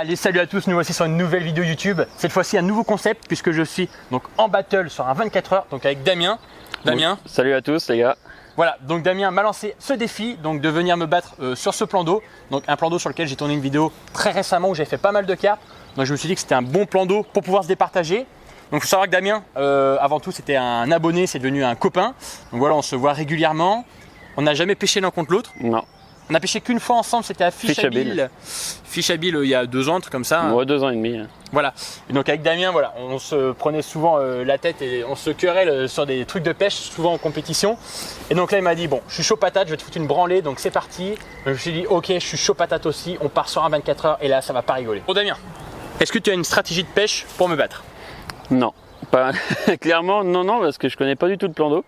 Allez, salut à tous, nous voici sur une nouvelle vidéo YouTube. Cette fois-ci un nouveau concept puisque je suis donc en battle sur un 24 heures, donc avec Damien. Damien. Bon, salut à tous les gars. Voilà, donc Damien m'a lancé ce défi, donc de venir me battre sur ce plan d'eau. Donc un plan d'eau sur lequel j'ai tourné une vidéo très récemment où j'ai fait pas mal de cartes. Donc je me suis dit que c'était un bon plan d'eau pour pouvoir se départager. Donc il faut savoir que Damien, avant tout c'était un abonné, c'est devenu un copain. Donc voilà, on se voit régulièrement. On n'a jamais pêché l'un contre l'autre. Non. On a pêché qu'une fois ensemble, c'était à Fishabil. Fishabil il y a 2 ans, un truc comme ça. Ouais, 2 ans et demi. Voilà. Et donc avec Damien, voilà, on se prenait souvent la tête et on se querelle sur des trucs de pêche, souvent en compétition. Et donc là, il m'a dit, bon, je suis chaud patate, je vais te foutre une branlée, donc c'est parti. Donc, je me suis dit, ok, je suis chaud patate aussi, on part sur un 24 heures et là, ça va pas rigoler. Bon Damien, est-ce que tu as une stratégie de pêche pour me battre? Non, pas clairement, non, parce que je connais pas du tout le plan d'eau.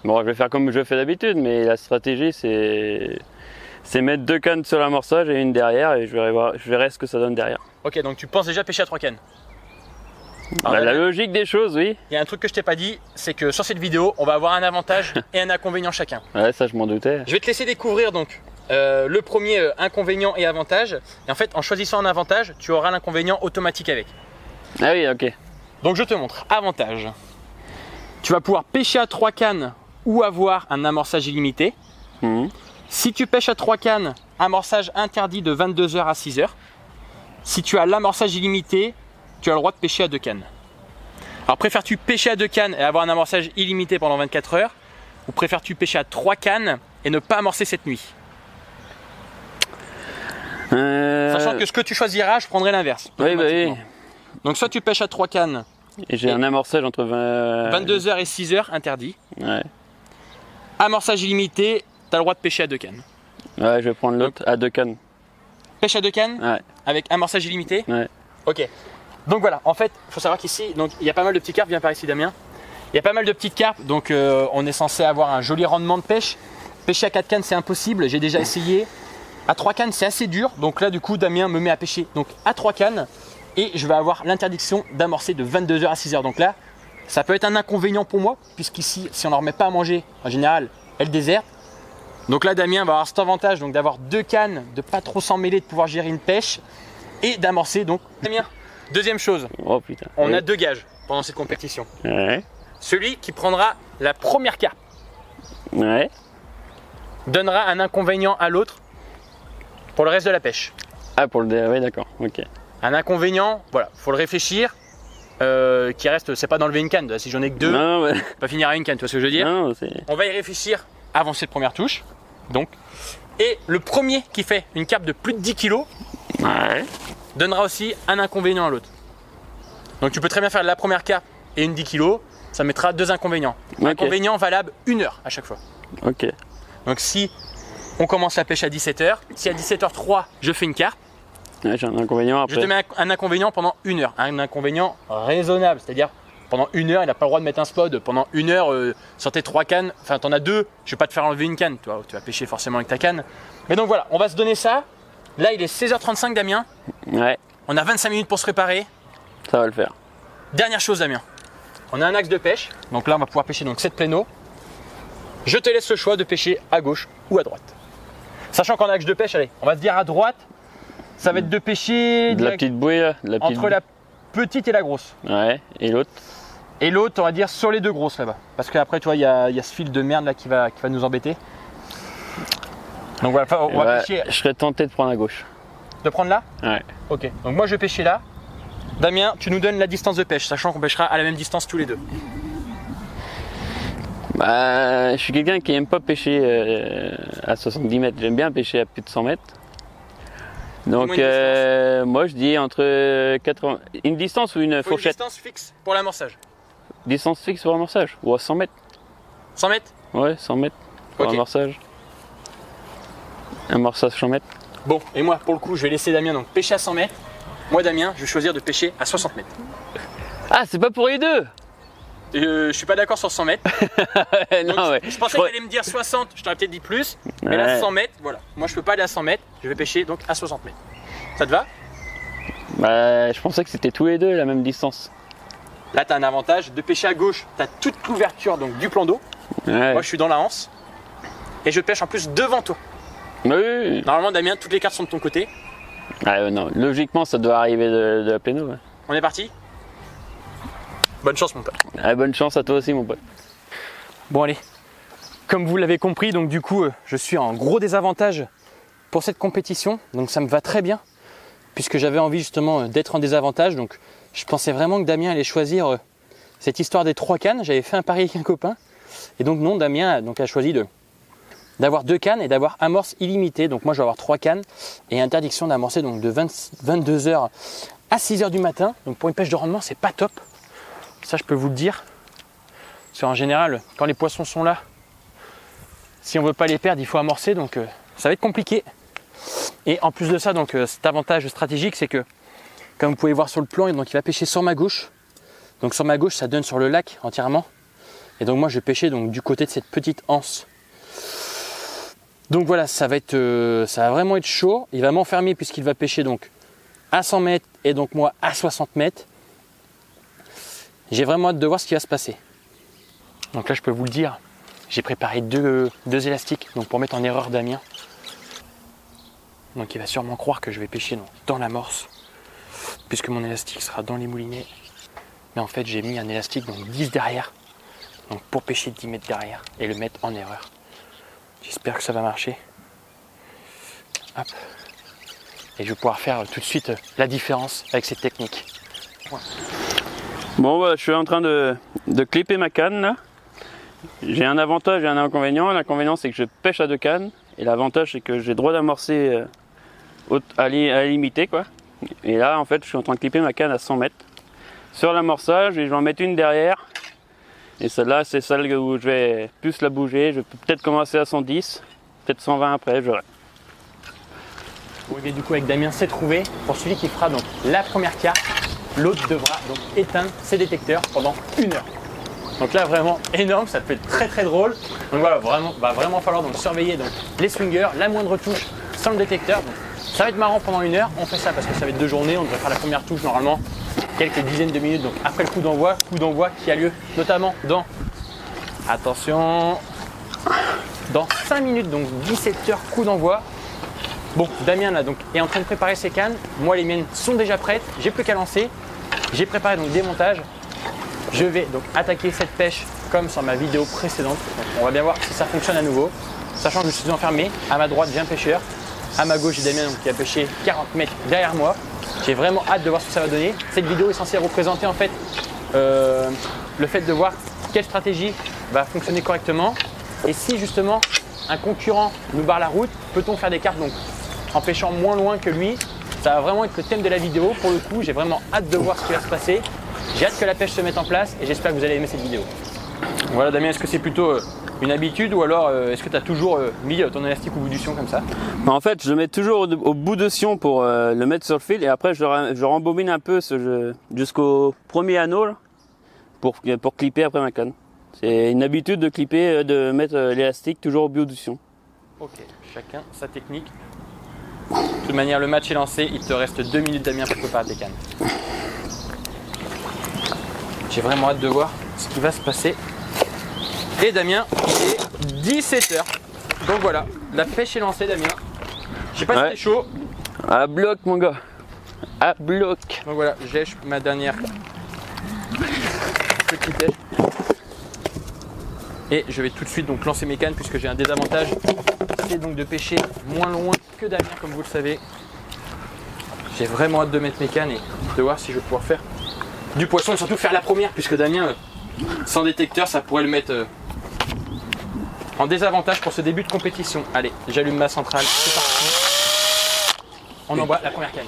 Bon, je vais faire comme je fais d'habitude, mais la stratégie, c'est mettre 2 cannes sur l'amorçage et une derrière et je verrai ce que ça donne derrière. Ok, donc tu penses déjà pêcher à 3 cannes? Alors, la logique des choses, oui. Il y a un truc que je t'ai pas dit, c'est que sur cette vidéo, on va avoir un avantage et un inconvénient chacun. Ouais, ça je m'en doutais. Je vais te laisser découvrir donc le premier inconvénient et avantage. Et en fait, en choisissant un avantage, tu auras l'inconvénient automatique avec. Ah oui, ok. Donc je te montre. Avantage. Tu vas pouvoir pêcher à 3 cannes ou avoir un amorçage illimité. Si tu pêches à 3 cannes, amorçage interdit de 22h à 6h. Si tu as l'amorçage illimité, tu as le droit de pêcher à 2 cannes. Alors préfères-tu pêcher à 2 cannes et avoir un amorçage illimité pendant 24 heures ou préfères-tu pêcher à 3 cannes et ne pas amorcer cette nuit? Sachant que ce que tu choisiras, je prendrai l'inverse. Oui, bah oui. Donc soit tu pêches à 3 cannes. Et j'ai un amorçage entre 22h et 6h interdit. Ouais. Amorçage illimité, tu as le droit de pêcher à 2 cannes. Ouais, je vais prendre l'autre à 2 cannes. Pêche à 2 cannes? Ouais. Avec amorçage illimité? Ouais. Ok. Donc voilà, en fait, il faut savoir qu'ici, il y a pas mal de petits carpes, viens par ici Damien. Il y a pas mal de petites carpes, donc on est censé avoir un joli rendement de pêche. Pêcher à 4 cannes, c'est impossible, j'ai déjà essayé. À 3 cannes, c'est assez dur, donc là du coup, Damien me met à pêcher donc à 3 cannes et je vais avoir l'interdiction d'amorcer de 22h à 6h. Donc là, ça peut être un inconvénient pour moi, puisqu'ici, si on ne leur met pas à manger, en général, elles désertent. Donc là, Damien va avoir cet avantage donc d'avoir 2 cannes, de pas trop s'en mêler, de pouvoir gérer une pêche et d'amorcer. Donc, Damien, deuxième chose, oh, putain. on a 2 gages pendant cette compétition. Ouais. Celui qui prendra la première carpe Ouais. donnera un inconvénient à l'autre pour le reste de la pêche. Ah, pour le ouais, d'accord, ok. Un inconvénient, voilà, faut le réfléchir. Qui reste, c'est pas d'enlever une canne. Si j'en ai que 2, non, ouais. pas finir à une canne, tu vois ce que je veux dire? Non, on va y réfléchir avant cette première touche. Donc, et le premier qui fait une carpe de plus de 10 kg ouais. donnera aussi un inconvénient à l'autre. Donc tu peux très bien faire la première carpe et une 10 kg, ça mettra 2 inconvénients. Okay. Inconvénient valable 1 heure à chaque fois. Ok. Donc si on commence la pêche à 17h, si à 17h03 je fais une carpe, Ouais, j'ai un inconvénient après. je te mets un inconvénient pendant 1 heure. Un inconvénient raisonnable, c'est-à-dire pendant 1 heure, il n'a pas le droit de mettre un spot. Pendant 1 heure, sur tes 3 cannes, enfin t'en as 2, je vais pas te faire enlever une canne, toi, tu vas pêcher forcément avec ta canne. Mais donc voilà, on va se donner ça. Là il est 16h35 Damien. Ouais. On a 25 minutes pour se préparer. Ça va le faire. Dernière chose Damien, on a un axe de pêche. Donc là on va pouvoir pêcher donc 7 plénos. Je te laisse le choix de pêcher à gauche ou à droite. Sachant qu'en axe de pêche, allez, on va se dire à droite, ça va être de pêcher De la petite bouée là, entre la petite et la grosse. Ouais, et l'autre? Et l'autre, on va dire sur les 2 grosses là-bas. Parce qu'après, tu vois, il y a ce fil de merde là qui va nous embêter. Donc voilà, on va pêcher. Je serais tenté de prendre à gauche. De prendre là? Ouais. Ok, donc moi je vais pêcher là. Damien, tu nous donnes la distance de pêche, sachant qu'on pêchera à la même distance tous les 2. Bah, je suis quelqu'un qui aime pas pêcher à 70 mètres. J'aime bien pêcher à plus de 100 mètres. Donc moi je dis entre 80... Une distance ou une fourchette? Une distance fixe pour l'amorçage. Distance fixe pour l'amorçage? Ou à 100 mètres? 100 mètres? Ouais, 100 mètres pour Ok. l'amorçage. Amorçage 100 mètres. Bon, et moi pour le coup, je vais laisser Damien donc pêcher à 100 mètres. Moi Damien, je vais choisir de pêcher à 60 mètres. Ah, c'est pas pour les deux? Je suis pas d'accord sur 100 mètres. Donc, non, ouais. Je pensais qu'elle allait me dire 60, je t'aurais peut-être dit plus. Mais là, Ouais. 100 mètres, voilà. Moi, je peux pas aller à 100 mètres, je vais pêcher donc à 60 mètres. Ça te va? Bah, je pensais que c'était tous les deux la même distance. Là, tu as un avantage de pêcher à gauche. Tu as toute l'ouverture donc, du plan d'eau. Ouais. Moi, je suis dans la anse. Et je pêche en plus devant toi. Oui. Normalement, Damien, toutes les cartes sont de ton côté. Ah non, logiquement ça doit arriver de la pléno. Ouais. On est parti? Bonne chance mon pote. Ah, bonne chance à toi aussi mon pote. Bon allez, comme vous l'avez compris, donc du coup je suis en gros désavantage pour cette compétition, donc ça me va très bien puisque j'avais envie justement d'être en désavantage, donc je pensais vraiment que Damien allait choisir cette histoire des 3 cannes. J'avais fait un pari avec un copain et donc non, Damien a choisi d'avoir 2 cannes et d'avoir amorce illimitée, donc moi je vais avoir 3 cannes et interdiction d'amorcer donc de 22h à 6h du matin, donc pour une pêche de rendement c'est pas top, ça je peux vous le dire. En général, quand les poissons sont là, si on ne veut pas les perdre, il faut amorcer, donc ça va être compliqué. Et en plus de ça, donc cet avantage stratégique, c'est que, comme vous pouvez voir sur le plan, donc il va pêcher sur ma gauche. Donc sur ma gauche, ça donne sur le lac entièrement. Et donc moi, je vais pêcher donc, du côté de cette petite anse. Donc voilà, ça va vraiment être chaud. Il va m'enfermer puisqu'il va pêcher donc à 100 mètres et donc moi à 60 mètres. J'ai vraiment hâte de voir ce qui va se passer. Donc là, je peux vous le dire, j'ai préparé deux élastiques donc pour mettre en erreur Damien. Donc il va sûrement croire que je vais pêcher dans l'amorce, puisque mon élastique sera dans les moulinets. Mais en fait, j'ai mis un élastique donc 10 derrière, donc pour pêcher 10 mètres derrière et le mettre en erreur. J'espère que ça va marcher. Hop. Et je vais pouvoir faire tout de suite la différence avec cette technique. Ouais. Bon, bah, je suis en train de clipper ma canne là. J'ai un avantage et un inconvénient. L'inconvénient, c'est que je pêche à 2 cannes. Et l'avantage, c'est que j'ai le droit d'amorcer à limiter, quoi. Et là, en fait, je suis en train de clipper ma canne à 100 mètres sur l'amorçage et je vais en mettre une derrière. Et celle-là, c'est celle où je vais plus la bouger. Je peux peut-être commencer à 110, peut-être 120 après, je verrai. Bon, et du coup, avec Damien, c'est trouvé. Pour celui qui fera donc la première carte, l'autre devra donc éteindre ses détecteurs pendant 1 heure. Donc là vraiment énorme, ça peut être très très drôle. Donc voilà, va vraiment falloir donc surveiller donc les swingers, la moindre touche sans le détecteur. Donc, ça va être marrant pendant 1 heure. On fait ça parce que ça va être 2 journées. On devrait faire la première touche normalement quelques dizaines de minutes donc après le coup d'envoi qui a lieu notamment dans, attention, dans 5 minutes, donc 17h coup d'envoi. Bon, Damien là donc est en train de préparer ses cannes. Moi les miennes sont déjà prêtes. J'ai plus qu'à lancer. J'ai préparé donc des montages. Je vais donc attaquer cette pêche comme sur ma vidéo précédente. Donc on va bien voir si ça fonctionne à nouveau. Sachant que je suis enfermé. À ma droite, j'ai un pêcheur. À ma gauche, j'ai Damien donc, qui a pêché 40 mètres derrière moi. J'ai vraiment hâte de voir ce que ça va donner. Cette vidéo est censée représenter en fait le fait de voir quelle stratégie va fonctionner correctement. Et si justement un concurrent nous barre la route, peut-on faire des cartes donc en pêchant moins loin que lui? Ça va vraiment être le thème de la vidéo. Pour le coup, j'ai vraiment hâte de voir ce qui va se passer. J'ai hâte que la pêche se mette en place et j'espère que vous allez aimer cette vidéo. Voilà Damien, est-ce que c'est plutôt une habitude ou alors est-ce que tu as toujours mis ton élastique au bout du sion comme ça? En fait, je le mets toujours au bout de sion pour le mettre sur le fil et après je rembobine un peu jusqu'au premier anneau là, pour clipper après ma canne. C'est une habitude de clipper, de mettre l'élastique toujours au bout du sion. Ok, chacun sa technique. De toute manière, le match est lancé, il te reste 2 minutes Damien pour préparer tes cannes. J'ai vraiment hâte de voir ce qui va se passer. Et Damien, il est 17h. Donc voilà, la pêche est lancée Damien. Je sais pas si t'es chaud. À bloc mon gars. À bloc. Donc voilà, j'ai ma dernière petite pêche. Et je vais tout de suite donc lancer mes cannes puisque j'ai un désavantage. C'est donc de pêcher moins loin que Damien comme vous le savez. J'ai vraiment hâte de mettre mes cannes et de voir si je vais pouvoir faire du poisson et surtout faire la première puisque Damien sans détecteur ça pourrait le mettre en désavantage pour ce début de compétition. Allez, j'allume ma centrale, c'est parti. On envoie la première canne.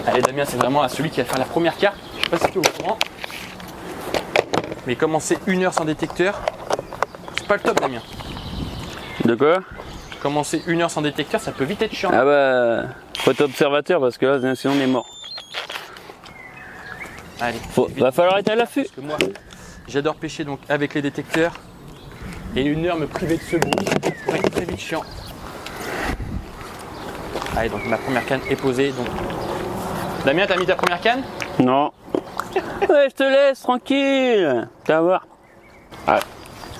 Allez Damien, c'est vraiment celui qui va faire la première carte. Je sais pas si tu es au courant. Mais commencer 1 heure sans détecteur, c'est pas le top Damien. De quoi? Commencer 1 heure sans détecteur, ça peut vite être chiant. Ah bah, faut être observateur parce que là, sinon on est mort. Allez, va falloir être à l'affût. Parce que moi, j'adore pêcher donc avec les détecteurs. Et 1 heure me priver de ce bruit, ça pourrait être très vite chiant. Allez, donc ma première canne est posée. Donc... Damien, t'as mis ta première canne? Non. Ouais, je te laisse tranquille. Tu vas voir.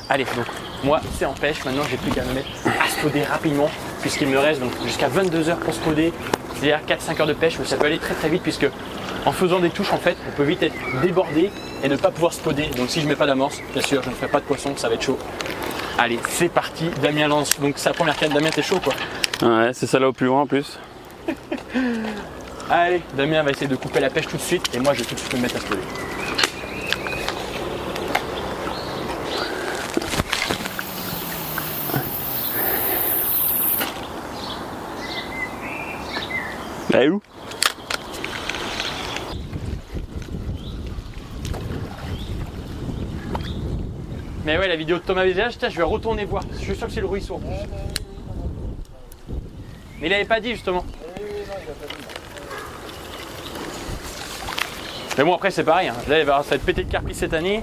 Allez, donc moi c'est en pêche. Maintenant, j'ai plus qu'à me mettre à spoder rapidement puisqu'il me reste donc jusqu'à 22 heures pour spoder, c'est-à-dire 4-5 heures de pêche, mais ça peut aller très très vite puisque en faisant des touches en fait, on peut vite être débordé et ne pas pouvoir spoder. Donc si je mets pas d'amorce, bien sûr, je ne ferai pas de poisson, ça va être chaud. Allez, c'est parti, Damien lance. Donc sa première canne, Damien, t'es chaud quoi? Ouais, c'est ça là au plus loin en plus. Allez, Damien va essayer de couper la pêche tout de suite et moi je vais tout de suite me mettre à spoder. Elle est où? Mais ouais, la vidéo de Thomas Vézage, je vais retourner voir. Je suis sûr que c'est le ruisseau. Mais il avait pas dit justement. Mais bon, après c'est pareil. Hein. Là, ça va être pété de carpes cette année.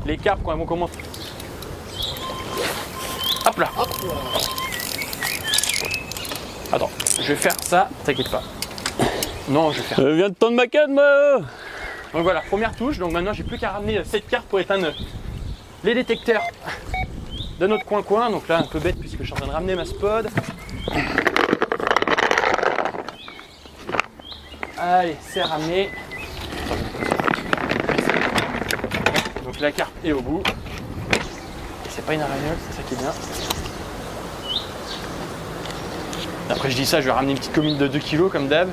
Les carpes, quand elles vont commencer. Hop là. Attends, je vais faire ça, t'inquiète pas. Non, je vais faire. Je viens de tendre ma canne, moi. Donc voilà, première touche. Donc maintenant, j'ai plus qu'à ramener cette carte pour éteindre les détecteurs de notre coin-coin. Donc là, un peu bête puisque je suis en train de ramener ma spod. Allez, c'est ramené. Donc la carte est au bout. Et c'est pas une aragnole, c'est ça qui est bien. Après je dis ça, je vais ramener une petite commune de 2 kg comme d'hab.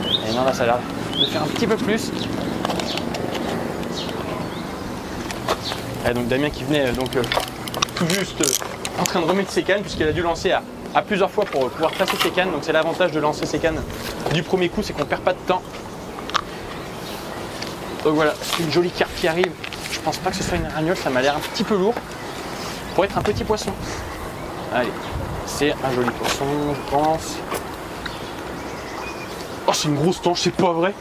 Et non, là ça a l'air de faire un petit peu plus. Et donc Damien qui venait tout juste en train de remettre ses cannes puisqu'il a dû lancer à plusieurs fois pour pouvoir placer ses cannes. Donc c'est l'avantage de lancer ses cannes du premier coup, c'est qu'on perd pas de temps. Donc voilà, c'est une jolie carpe qui arrive. Je pense pas que ce soit une aragnole, ça m'a l'air un petit peu lourd pour être un petit poisson. Allez, c'est un joli poisson, je pense. Oh, c'est une grosse tanche, c'est pas vrai?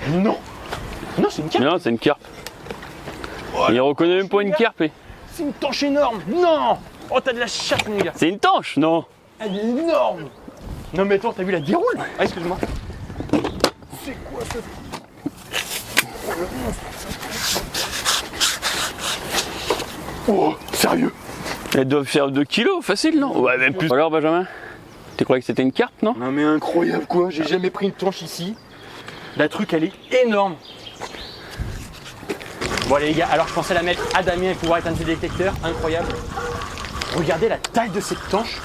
Non! Non, c'est une carpe! Non, c'est une carpe. Oh, il reconnaît même pas une carpe. C'est une tanche énorme! Non! Oh, t'as de la chatte, mon gars! C'est une tanche, non? Elle est énorme! Non, mais attends, t'as vu la déroule? Ah, excuse-moi. C'est quoi ce. Oh, sérieux? Elles doivent faire 2 kilos, facile, non? Ouais, même plus. Alors, Benjamin, tu croyais que c'était une carpe, non? Non, mais incroyable quoi, j'ai jamais pris une tanche ici. La truc, elle est énorme. Bon, allez, les gars, alors je pensais la mettre à Damien et pouvoir éteindre ses détecteurs. Incroyable. Regardez la taille de cette tanche.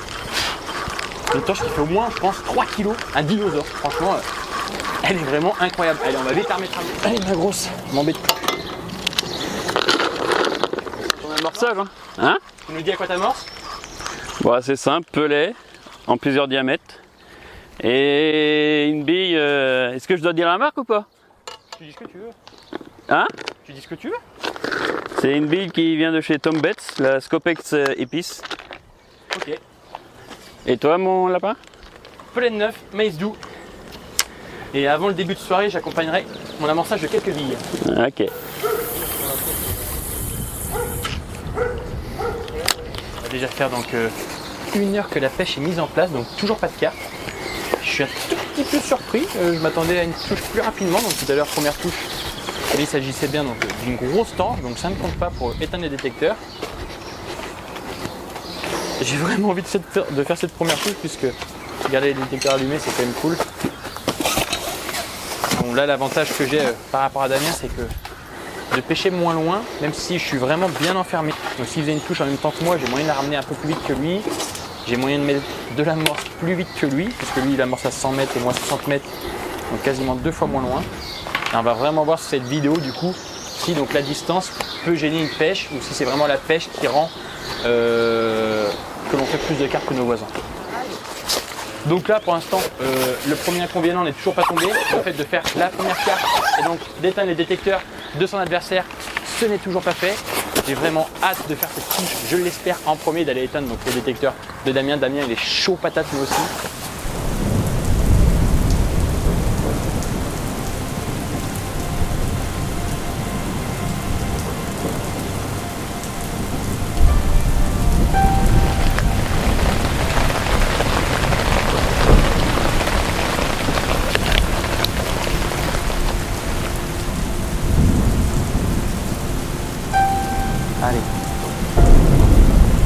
Une tanche qui fait au moins, je pense, 3 kilos. Un dinosaure, franchement. Elle est vraiment incroyable. Allez, on va vite la remettre à. Allez, ma grosse, m'embête pas. Ton amorçage, hein? Hein? Tu nous dis à quoi t'amorces? Bon, c'est simple, pelet, en plusieurs diamètres. Et une bille. Est-ce que je dois dire la marque ou pas? Tu dis ce que tu veux. Hein? Tu dis ce que tu veux. C'est une bille qui vient de chez Tom Betts, la Scopex épice. Ok. Et toi, mon lapin? Pellet de neuf, maïs doux. Et avant le début de soirée, j'accompagnerai mon amorçage de quelques billes. Ok. On va déjà faire donc 1 heure que la pêche est mise en place, donc toujours pas de carte. Je suis un tout petit peu surpris, je m'attendais à une touche plus rapidement, donc tout à l'heure première touche, il s'agissait bien d'une grosse tanche, donc ça ne compte pas pour éteindre les détecteurs. J'ai vraiment envie de faire cette première touche puisque garder les détecteurs allumés c'est quand même cool. Bon, là l'avantage que j'ai par rapport à Damien c'est que de pêcher moins loin, même si je suis vraiment bien enfermé. Donc s'il faisait une touche en même temps que moi, j'ai moyen de la ramener un peu plus vite que lui. J'ai moyen de mettre de l'amorce plus vite que lui, puisque lui il amorce à 100 mètres et moi 60 mètres, donc quasiment 2 fois moins loin. Et on va vraiment voir sur cette vidéo du coup si donc la distance peut gêner une pêche ou si c'est vraiment la pêche qui rend que l'on fait plus de cartes que nos voisins. Donc là pour l'instant le premier inconvénient n'est toujours pas tombé, le fait de faire la première carte et donc d'éteindre les détecteurs de son adversaire, ce n'est toujours pas fait. J'ai vraiment hâte de faire cette touche, je l'espère en premier, d'aller éteindre donc, les détecteurs de Damien. Damien il est chaud patate lui aussi.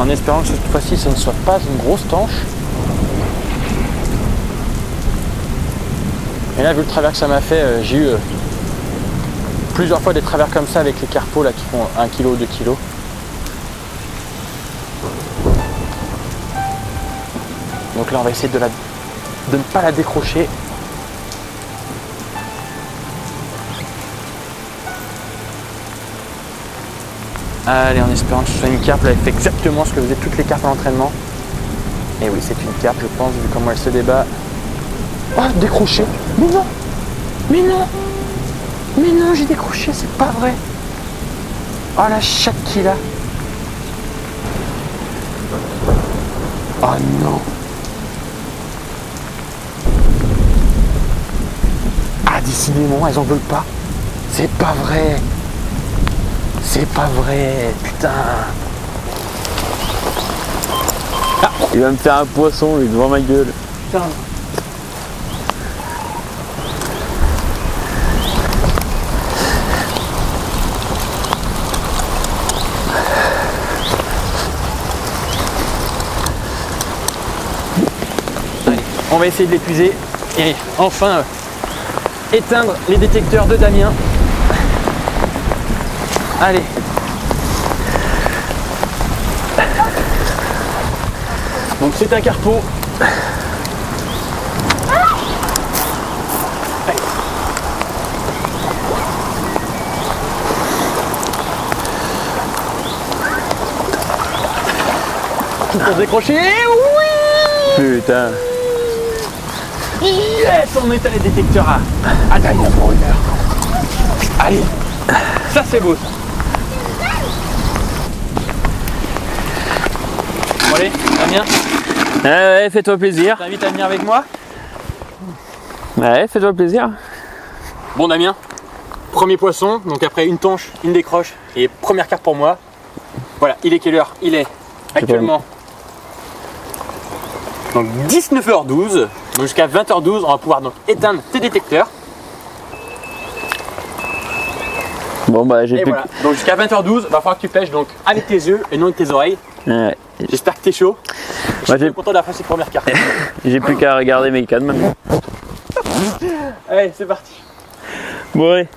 en espérant que cette fois-ci ce ne soit pas une grosse tanche. Et là, vu le travers que ça m'a fait, j'ai eu plusieurs fois des travers comme ça avec les carpos là qui font 1 kg ou 2 kg. Donc là on va essayer de ne pas la décrocher. Allez, en espérant que ce soit une carpe, là elle fait exactement ce que faisaient toutes les carpes à l'entraînement. Et oui, c'est une carpe, je pense, vu comment elle se débat. Oh, décroché. Mais non. Mais non. Mais non, j'ai décroché, c'est pas vrai. Oh la chatte qu'il a. Oh non. Ah, décidément, elles en veulent pas. C'est pas vrai. C'est pas vrai, putain. Ah, il va me faire un poisson, lui, devant ma gueule. Putain. Allez, on va essayer de l'épuiser et enfin éteindre les détecteurs de Damien. Allez. Donc c'est un carpeau. Pour décrocher, oui. Putain. Yes, on éteint les détecteurs à Damien pour 1 heure. Allez, ça c'est beau. Bon allez, Damien, Ouais, fais-toi plaisir. je t'invite à venir avec moi. Ouais, fais-toi plaisir. Bon Damien, premier poisson, donc après une tanche, une décroche et première carte pour moi. Voilà, il est quelle heure? Il est actuellement donc 19h12, donc jusqu'à 20h12 on va pouvoir donc éteindre tes détecteurs. Bon bah j'ai Et plus voilà, donc jusqu'à 20h12, va falloir que tu pêches donc avec tes yeux et non avec tes oreilles. Ouais. J'espère que t'es chaud. Je Moi, suis content d'avoir fait cette première carte. J'ai plus qu'à regarder mes cannes maintenant. Allez, c'est parti. Bon ouais.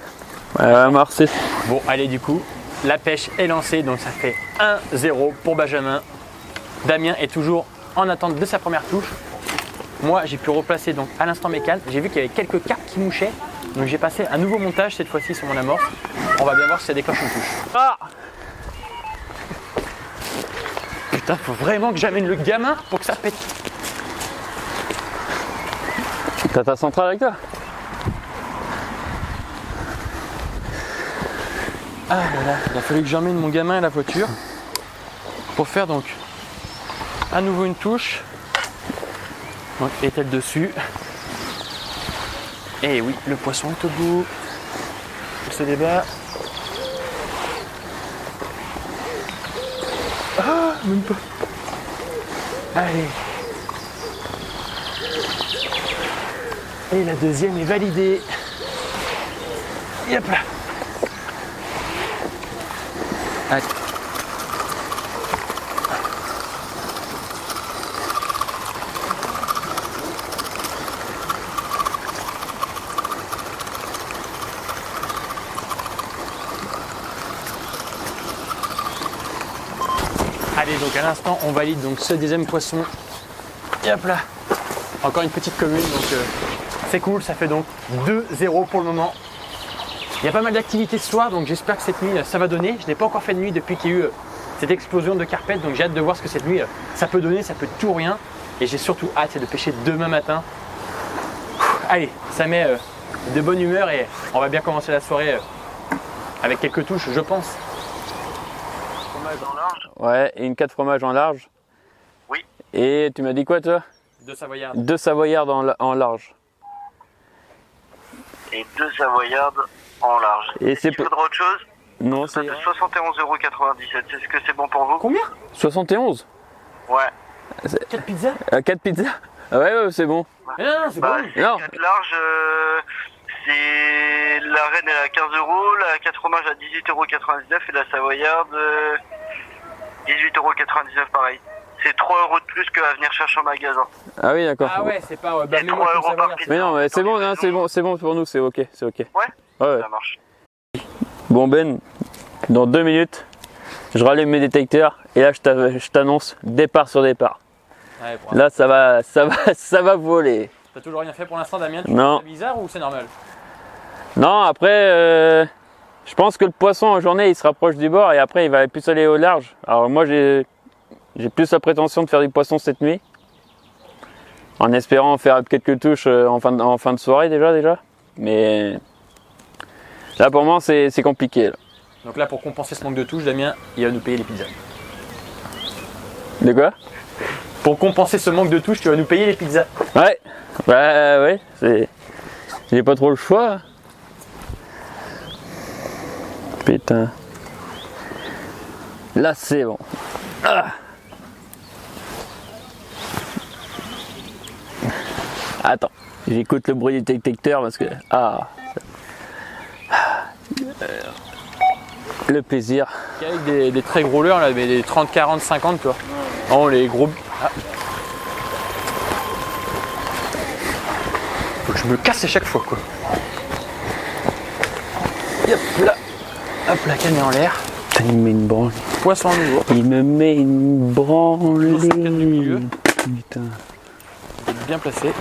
Marseille. Bon, allez, du coup, la pêche est lancée, donc ça fait 1-0 pour Benjamin. Damien est toujours en attente de sa première touche. Moi, j'ai pu replacer donc à l'instant mes cannes. J'ai vu qu'il y avait quelques carpes qui mouchaient, donc j'ai passé un nouveau montage cette fois-ci sur mon amorce. On va bien voir si ça déclenche une touche. Ah! Putain, faut vraiment que j'amène le gamin pour que ça pète. T'as ta centrale avec toi? Ah là là, il a fallu que j'emmène mon gamin à la voiture pour faire donc à nouveau une touche. Donc étale dessus. Et oui, le poisson est au bout. Il se débat. Ah, même pas. Allez. Et la deuxième est validée. Et hop là. Allez. Allez, donc à l'instant on valide donc ce deuxième poisson. Et hop là. Encore une petite commune, donc c'est cool, ça fait donc 2-0 pour le moment. Il y a pas mal d'activités ce soir, donc j'espère que cette nuit ça va donner. Je n'ai pas encore fait de nuit depuis qu'il y a eu cette explosion de carpettes, donc j'ai hâte de voir ce que cette nuit ça peut donner, ça peut tout ou rien. Et j'ai surtout hâte de pêcher demain matin. Allez, ça met de bonne humeur et on va bien commencer la soirée avec quelques touches, je pense. Fromage en large? Ouais, et une 4 fromages en large. Oui. Et tu m'as dit quoi toi? 2 savoyards. 2 savoyardes en large. Et 2 savoyardes en large. Et c'est Il faudra autre chose? Non, Ça c'est fait 71,97 €. Est-ce que c'est bon pour vous? Combien? 71. Ouais. 4 pizzas? 4 pizzas. Ah ouais, c'est bon. Non, non, c'est Bah, bon. c'est Non. 4 larges, c'est la reine elle est à 15 €, la 4 fromages à 18,99 € et la savoyarde 18,99 € pareil. C'est 3 € de plus qu'à venir chercher en magasin. Ah oui, d'accord. Ah ouais, c'est pas. Et 3 € par pizza. Mais non, mais c'est bon, non, c'est bon pour nous, c'est ok, c'est ok. Ouais, Ouais. ça marche. Bon Ben, dans 2 minutes, je rallume mes détecteurs et là je t'annonce départ sur départ. Ouais, pour Là ça va voler. T'as toujours rien fait pour l'instant, Damien? Non. C'est bizarre ou c'est normal? Non, après, je pense que le poisson en journée il se rapproche du bord et après il va plus aller au large. Alors moi j'ai plus la prétention de faire du poisson cette nuit, en espérant faire quelques touches en fin de soirée déjà. Mais là pour moi c'est compliqué. Là. Donc là, pour compenser ce manque de touches, Damien, il va nous payer les pizzas. De quoi? Pour compenser ce manque de touches, tu vas nous payer les pizzas. Ouais, j'ai pas trop le choix. Putain. Là c'est bon. Ah. Attends, j'écoute le bruit du détecteur parce que... Ah. Le plaisir. Avec des très gros leurres, là, mais des 30, 40, 50, toi. Oh, les gros. Ah. Faut que je me casse à chaque fois, quoi. Et hop là. Hop, la canne est en l'air. Putain, il me met une branle. Poisson à nouveau. Il me met une branle. Sur cette canne du milieu. Putain. Bien placé.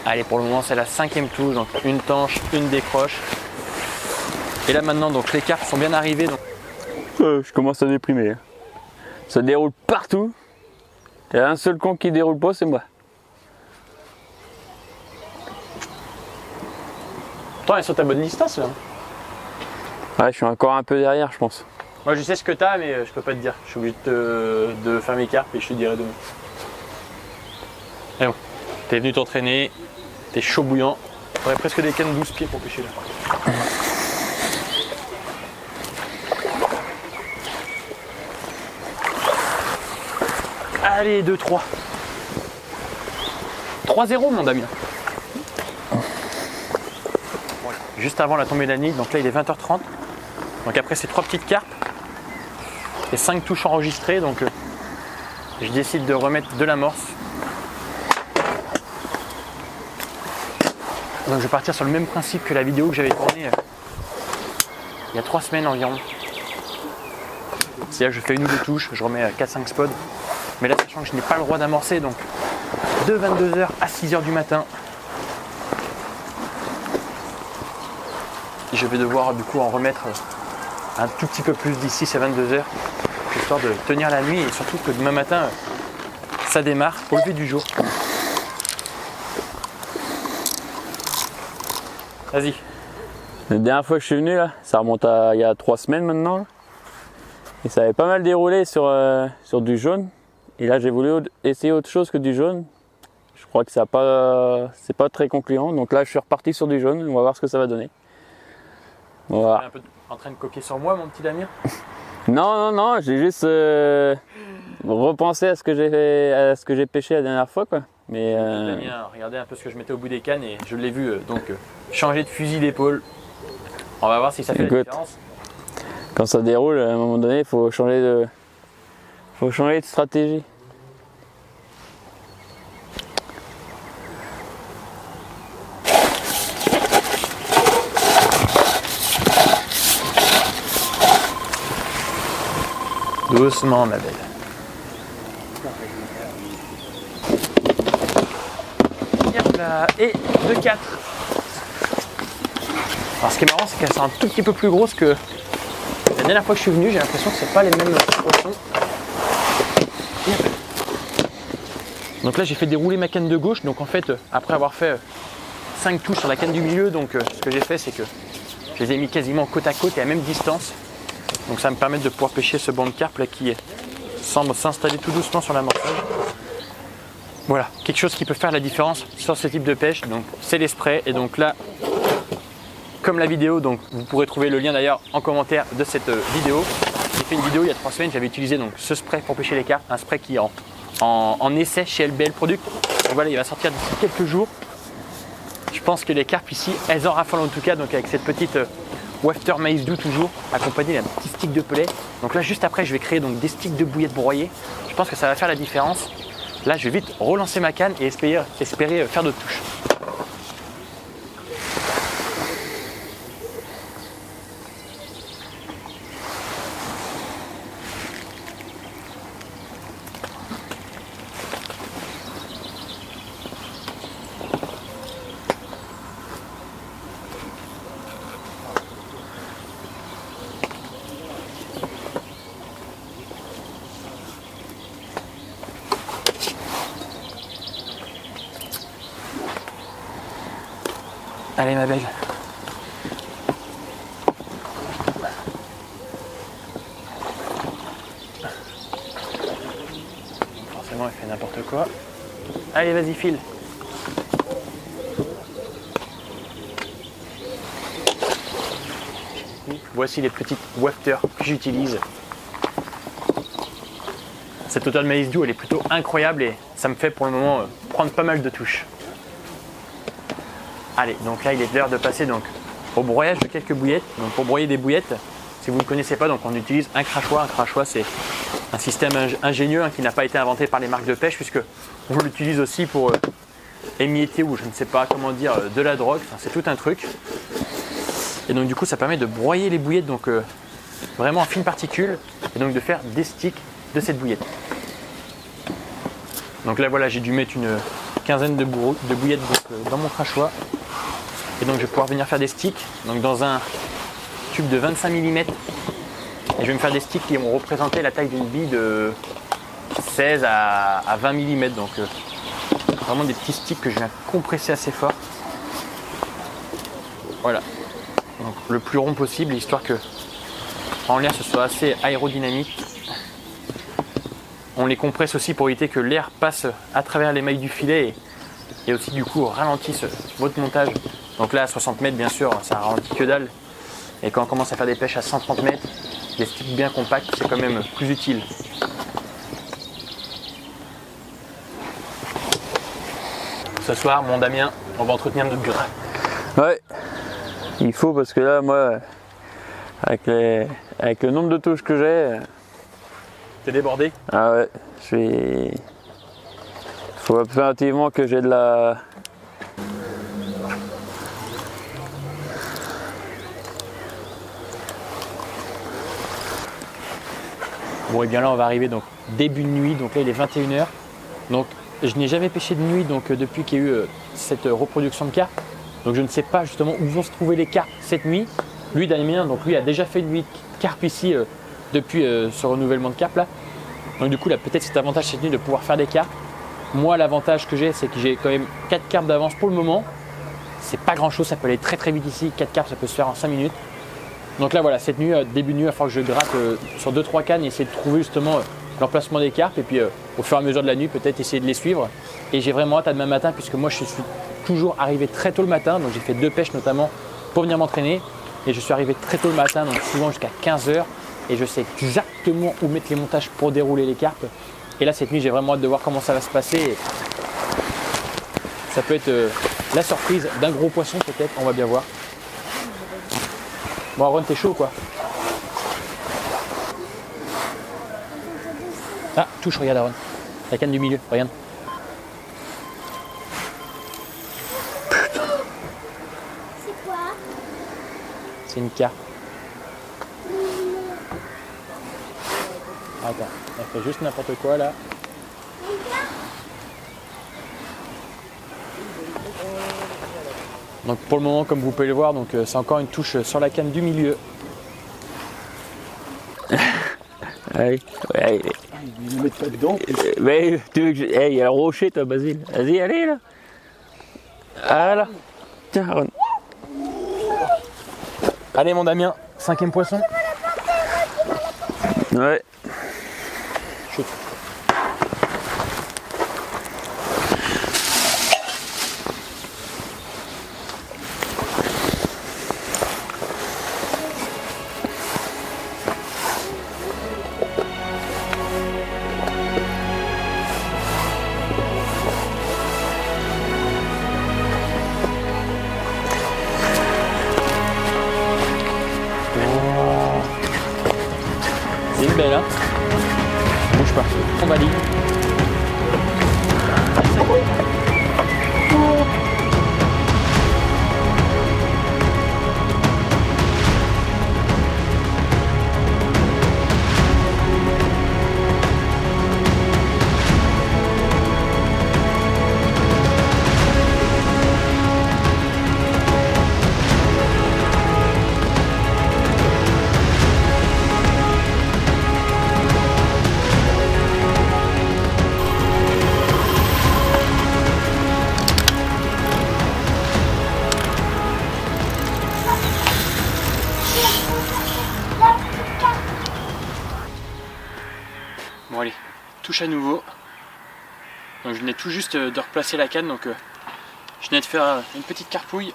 Allez, pour le moment, c'est la 5e touche. Donc, une tanche, une décroche. Et là, maintenant, donc les carpes sont bien arrivées. Donc... Je commence à déprimer. Ça déroule partout. Il y a un seul con qui déroule pas, c'est moi. Attends, elles sont à bonne distance, là. Ouais, je suis encore un peu derrière, je pense. Moi, je sais ce que t'as, mais je peux pas te dire. Je suis obligé de faire mes carpes et je te dirai demain. Et bon, t'es venu t'entraîner, t'es chaud bouillant. T'aurais presque des cannes 12 pieds pour pêcher là. Allez, 2-3. 3-0, mon Damien. Voilà. Juste avant la tombée de la nuit, donc là il est 20h30. Donc après ces 3 petites carpes et 5 touches enregistrées, donc je décide de remettre de l'amorce. Donc je vais partir sur le même principe que la vidéo que j'avais tournée il y a 3 semaines environ. C'est-à-dire que je fais une ou deux touches, je remets 4-5 spots. Mais là, sachant que je n'ai pas le droit d'amorcer, donc de 22h à 6h du matin, je vais devoir du coup en remettre un tout petit peu plus d'ici à 22h, histoire de tenir la nuit et surtout que demain matin, ça démarre au lever du jour. Vas-y. La dernière fois que je suis venu, là, ça remonte à il y a 3 semaines maintenant. Là. Et ça avait pas mal déroulé sur du jaune. Et là, j'ai voulu essayer autre chose que du jaune. Je crois que c'est pas très concluant. Donc là, je suis reparti sur du jaune. On va voir ce que ça va donner. On va voir. Tu es un peu en train de coquer sur moi, mon petit Damien? Non, j'ai juste repensé à ce que j'ai pêché la dernière fois, quoi. Mais Damien, regardez un peu ce que je mettais au bout des cannes et je l'ai vu changer de fusil d'épaule. On va voir si ça fait la différence. Quand ça déroule, à un moment donné, il faut changer de stratégie. Doucement, ma belle. Hop là. Et 2-4. Alors ce qui est marrant, c'est qu'elles sont un tout petit peu plus grosses que la dernière fois que je suis venu. J'ai l'impression que c'est pas les mêmes poissons. Donc là, j'ai fait dérouler ma canne de gauche. Donc en fait, après avoir fait 5 touches sur la canne du milieu, donc ce que j'ai fait, c'est que je les ai mis quasiment côte à côte et à même distance. Donc ça me permet de pouvoir pêcher ce banc de carpe là qui semble s'installer tout doucement sur l'amorçage. Voilà, quelque chose qui peut faire la différence sur ce type de pêche, donc c'est les sprays. Et donc là, comme la vidéo, donc vous pourrez trouver le lien d'ailleurs en commentaire de cette vidéo. J'ai fait une vidéo il y a 3 semaines, j'avais utilisé donc ce spray pour pêcher les carpes, un spray qui est en essai chez LBL Product. Donc voilà, il va sortir d'ici quelques jours. Je pense que les carpes ici, elles en raffolent en tout cas, donc avec cette petite wafter maïs doux toujours, accompagné d'un petit stick de pellet. Donc là juste après je vais créer donc des sticks de bouillettes broyées. Je pense que ça va faire la différence. Là je vais vite relancer ma canne et espérer faire d'autres touches. Allez ma belle. Forcément elle fait n'importe quoi. Allez vas-y file. Voici les petites wafters que j'utilise. Cette odeur de maïs doux elle est plutôt incroyable et ça me fait pour le moment prendre pas mal de touches. Allez, donc là il est l'heure de passer donc au broyage de quelques bouillettes. Donc pour broyer des bouillettes, si vous ne connaissez pas, donc on utilise un crachoir. Un crachoir c'est un système ingénieux qui n'a pas été inventé par les marques de pêche puisque on l'utilise aussi pour émietter ou je ne sais pas comment dire de la drogue. Enfin, c'est tout un truc. Et donc du coup ça permet de broyer les bouillettes donc vraiment en fines particules et donc de faire des sticks de cette bouillette. Donc là voilà j'ai dû mettre une quinzaine de bouillettes donc, dans mon crachoir. Et donc je vais pouvoir venir faire des sticks donc dans un tube de 25 mm. Et je vais me faire des sticks qui vont représenter la taille d'une bille de 16 à 20 mm. Donc vraiment des petits sticks que je viens compresser assez fort. Voilà. Donc, le plus rond possible, histoire que en l'air ce soit assez aérodynamique. On les compresse aussi pour éviter que l'air passe à travers les mailles du filet et aussi du coup ralentisse votre montage. Donc là à 60 mètres bien sûr ça ralentit que dalle. Et quand on commence à faire des pêches à 130 mètres, des sticks bien compacts c'est quand même plus utile. Ce soir mon Damien, on va entretenir notre gras. Ouais, il faut parce que là moi avec le nombre de touches que j'ai. T'es débordé? Ah ouais, faut impérativement que j'ai de la... Bon et bien là on va arriver donc début de nuit, donc là il est 21 h. Donc je n'ai jamais pêché de nuit donc depuis qu'il y a eu cette reproduction de carpes. Donc je ne sais pas justement où vont se trouver les carpes cette nuit. Lui Damien, donc lui a déjà fait une nuit de carpe ici depuis ce renouvellement de carpes là. Donc du coup là peut-être cet avantage cette nuit de pouvoir faire des carpes. Moi l'avantage que j'ai c'est que j'ai quand même 4 carpes d'avance pour le moment. C'est pas grand chose, ça peut aller très très vite ici. 4 carpes ça peut se faire en 5 minutes. Donc là voilà, cette nuit, début de nuit, il va falloir que je gratte sur 2-3 cannes et essayer de trouver justement l'emplacement des carpes. Et puis au fur et à mesure de la nuit, peut-être essayer de les suivre. Et j'ai vraiment hâte à demain matin puisque moi je suis toujours arrivé très tôt le matin. Donc j'ai fait 2 pêches notamment pour venir m'entraîner. Et je suis arrivé très tôt le matin, donc souvent jusqu'à 15 h. Et je sais exactement où mettre les montages pour dérouler les carpes. Et là cette nuit, j'ai vraiment hâte de voir comment ça va se passer. Et ça peut être la surprise d'un gros poisson peut-être, on va bien voir. Bon Aaron, t'es chaud quoi? Ah, touche, regarde Aaron. La canne du milieu, regarde. C'est quoi? C'est une carpe. Attends, elle fait juste n'importe quoi là. Donc pour le moment, comme vous pouvez le voir, donc c'est encore une touche sur la canne du milieu. Allez, ouais. Ils ne mettent pas dedans. Mais tu veux que il y a le rocher toi Basile. Vas-y, allez là. Ah là. Tiens, Aaron. Allez mon Damien, 5e poisson. Ouais. Shoot. belle, hein. Bouge pas. On valide. Bon allez, touche à nouveau. Donc je venais tout juste de replacer la canne, donc je venais de faire une petite carpouille.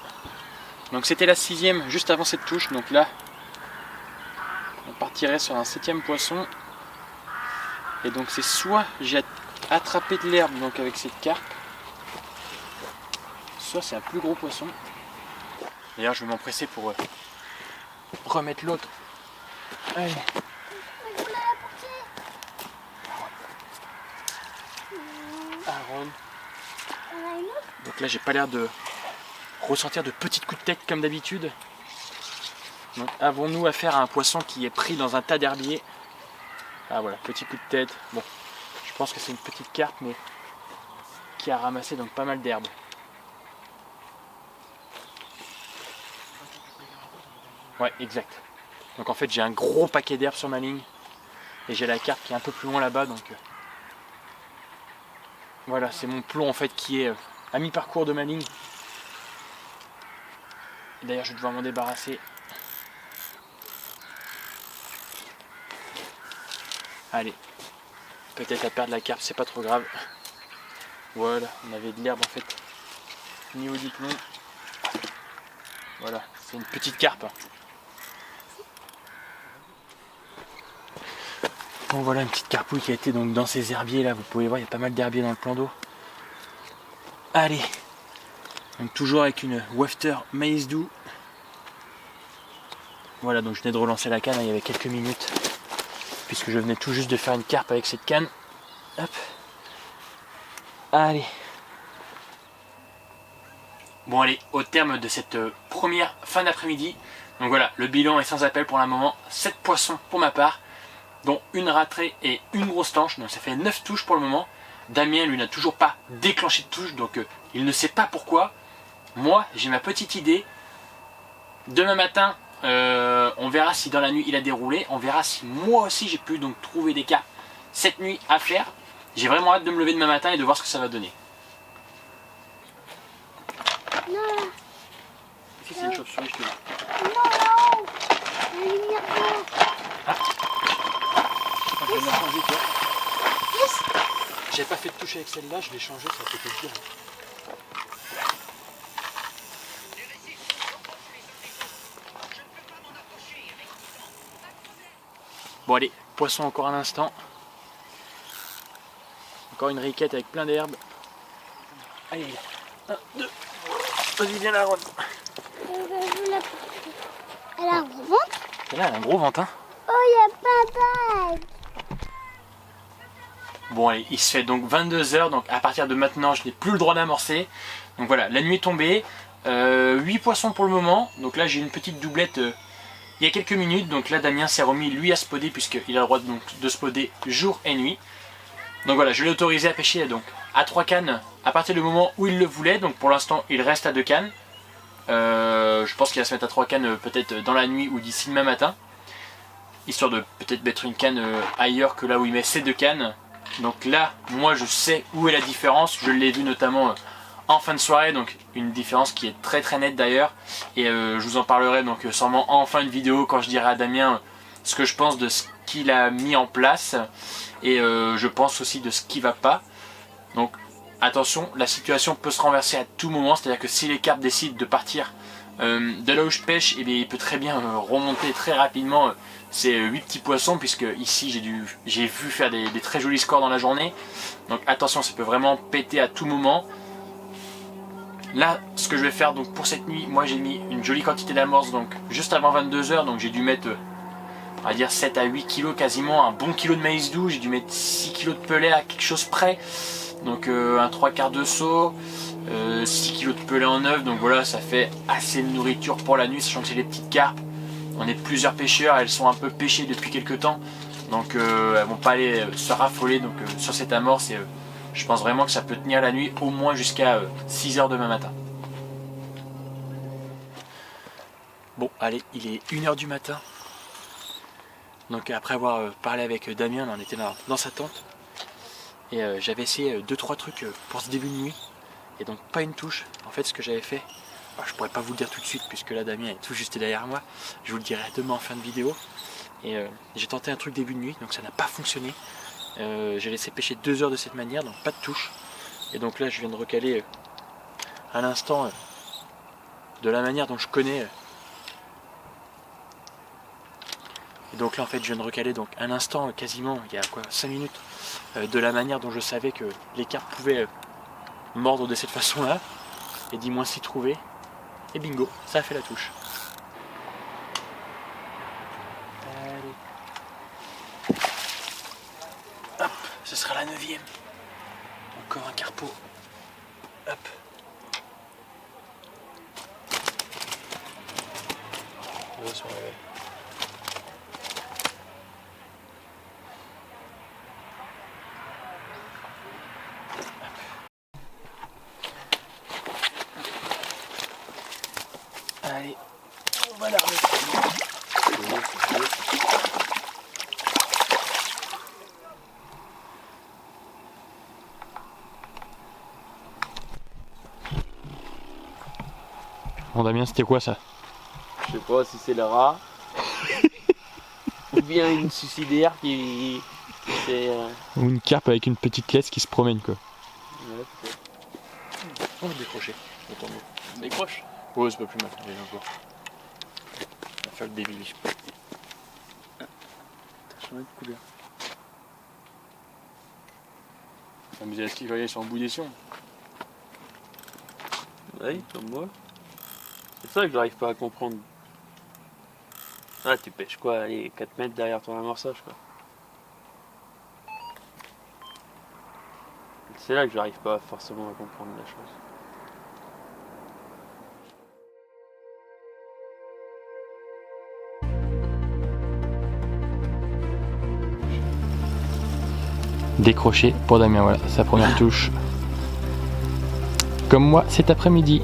Donc c'était la 6e juste avant cette touche, donc là on partirait sur un 7e poisson. Et donc c'est soit j'ai attrapé de l'herbe donc avec cette carpe, soit c'est un plus gros poisson. D'ailleurs je vais m'empresser pour remettre l'autre. Allez. Aaron. Donc là j'ai pas l'air de ressentir de petits coups de tête comme d'habitude. Donc avons-nous affaire à un poisson qui est pris dans un tas d'herbiers. Ah voilà, petit coup de tête. Bon, je pense que c'est une petite carpe mais qui a ramassé donc pas mal d'herbe. Ouais, exact. Donc en fait j'ai un gros paquet d'herbe sur ma ligne et j'ai la carpe qui est un peu plus loin là-bas, donc voilà, c'est mon plomb en fait qui est à mi-parcours de ma ligne. D'ailleurs je vais devoir m'en débarrasser. Allez, peut-être à perdre la carpe, c'est pas trop grave. Voilà, on avait de l'herbe en fait au niveau du plomb. Voilà, c'est une petite carpe. Bon voilà une petite carpouille qui a été donc dans ces herbiers là, vous pouvez voir il y a pas mal d'herbiers dans le plan d'eau. Allez, donc toujours avec une wafter maïs doux. Voilà, donc je venais de relancer la canne, hein, il y avait quelques minutes, puisque je venais tout juste de faire une carpe avec cette canne. Hop. Allez. Bon allez, au terme de cette première fin d'après-midi, donc voilà, le bilan est sans appel pour le moment, 7 poissons pour ma part, dont une ratrée et une grosse tanche, donc ça fait 9 touches pour le moment. Damien lui n'a toujours pas déclenché de touche, donc il ne sait pas pourquoi. Moi j'ai ma petite idée. Demain matin on verra si dans la nuit il a déroulé, on verra si moi aussi j'ai pu donc trouver des carpes cette nuit à faire. J'ai vraiment hâte de me lever demain matin et de voir ce que ça va donner. Non, Si c'est une chauve-souris, je te dis. non, là-haut. La lumière bleue. Je vais la changer toi. Yes. J'avais pas fait de touche avec celle-là, je l'ai changée, ça peut être bien. Bon allez, poisson encore un instant. Encore une riquette avec plein d'herbes. Allez, 1, 2. Vas-y, viens là, Ron. Elle a un gros ventre. Là, elle a un gros ventre, hein. Oh, il y a pas d'âge. Bon allez, il se fait donc 22h, donc à partir de maintenant je n'ai plus le droit d'amorcer. Donc voilà, la nuit est tombée, 8 poissons pour le moment, donc là j'ai une petite doublette il y a quelques minutes, donc là Damien s'est remis lui à spoder puisqu'il a le droit donc, de spoder jour et nuit. Donc voilà, je l'ai autorisé à pêcher donc à 3 cannes à partir du moment où il le voulait, donc pour l'instant il reste à 2 cannes. Je pense qu'il va se mettre à 3 cannes peut-être dans la nuit ou d'ici demain matin, histoire de peut-être mettre une canne ailleurs que là où il met ses 2 cannes. Donc là, moi je sais où est la différence, je l'ai vu notamment en fin de soirée, donc une différence qui est très très nette d'ailleurs. Et je vous en parlerai donc sûrement en fin de vidéo quand je dirai à Damien ce que je pense de ce qu'il a mis en place. Et je pense aussi de ce qui va pas. Donc attention, la situation peut se renverser à tout moment, c'est à dire que si les carpes décident de partir de là où je pêche, et bien il peut très bien remonter très rapidement ces 8 petits poissons, puisque ici j'ai vu faire des très jolis scores dans la journée. Donc attention, ça peut vraiment péter à tout moment. Là, ce que je vais faire donc pour cette nuit, moi j'ai mis une jolie quantité d'amorce donc juste avant 22h, donc j'ai dû mettre on va dire 7 à 8 kilos quasiment, un bon kilo de maïs doux, j'ai dû mettre 6 kilos de pellet à quelque chose près, donc un 3/4 de seau, 6 kilos de pellet en œuf, donc voilà, ça fait assez de nourriture pour la nuit, sachant que c'est les petites carpes. On est plusieurs pêcheurs, elles sont un peu pêchées depuis quelques temps, donc elles vont pas aller se raffoler donc, sur cette amorce, et je pense vraiment que ça peut tenir la nuit au moins jusqu'à 6 h demain matin. Bon allez, il est 1 h du matin, donc après avoir parlé avec Damien, on était dans sa tente, et j'avais essayé 2-3 trucs pour ce début de nuit, et donc pas une touche. En fait ce que j'avais fait, je pourrais pas vous le dire tout de suite puisque là Damien est tout juste derrière moi, je vous le dirai demain en fin de vidéo. Et j'ai tenté un truc début de nuit, donc ça n'a pas fonctionné. J'ai laissé pêcher 2 heures de cette manière, donc pas de touche. Et donc là je viens de recaler à l'instant de la manière dont je connais. Et donc là en fait je viens de recaler donc un instant quasiment, il y a quoi 5 minutes, de la manière dont je savais que les carpes pouvaient mordre de cette façon là. Et dis-moi s'y trouver. Et bingo, ça a fait la touche. Allez. Hop, ce sera la 9e. Encore un carpeau. Hop. On va se réveiller. Allez, on va la remettre. Bon Damien, c'était quoi ça? Je sais pas si c'est le rat ou bien une suicidaire qui s'est... Ou une carpe avec une petite laisse qui se promène quoi. Ouais, peut-être. On va décrocher. Décroche. Oh, c'est pas plus mal, j'ai encore. On va faire le débile, je sais pas. T'as changé de couleur. Mais est-ce qu'il va sur un bout des sions? Oui, comme moi. C'est ça que j'arrive pas à comprendre. Ah, tu pêches quoi? Allez, 4 mètres derrière ton amorçage quoi. C'est là que j'arrive pas forcément à comprendre la chose. Décroché pour Damien, voilà, sa première touche. Comme moi cet après-midi.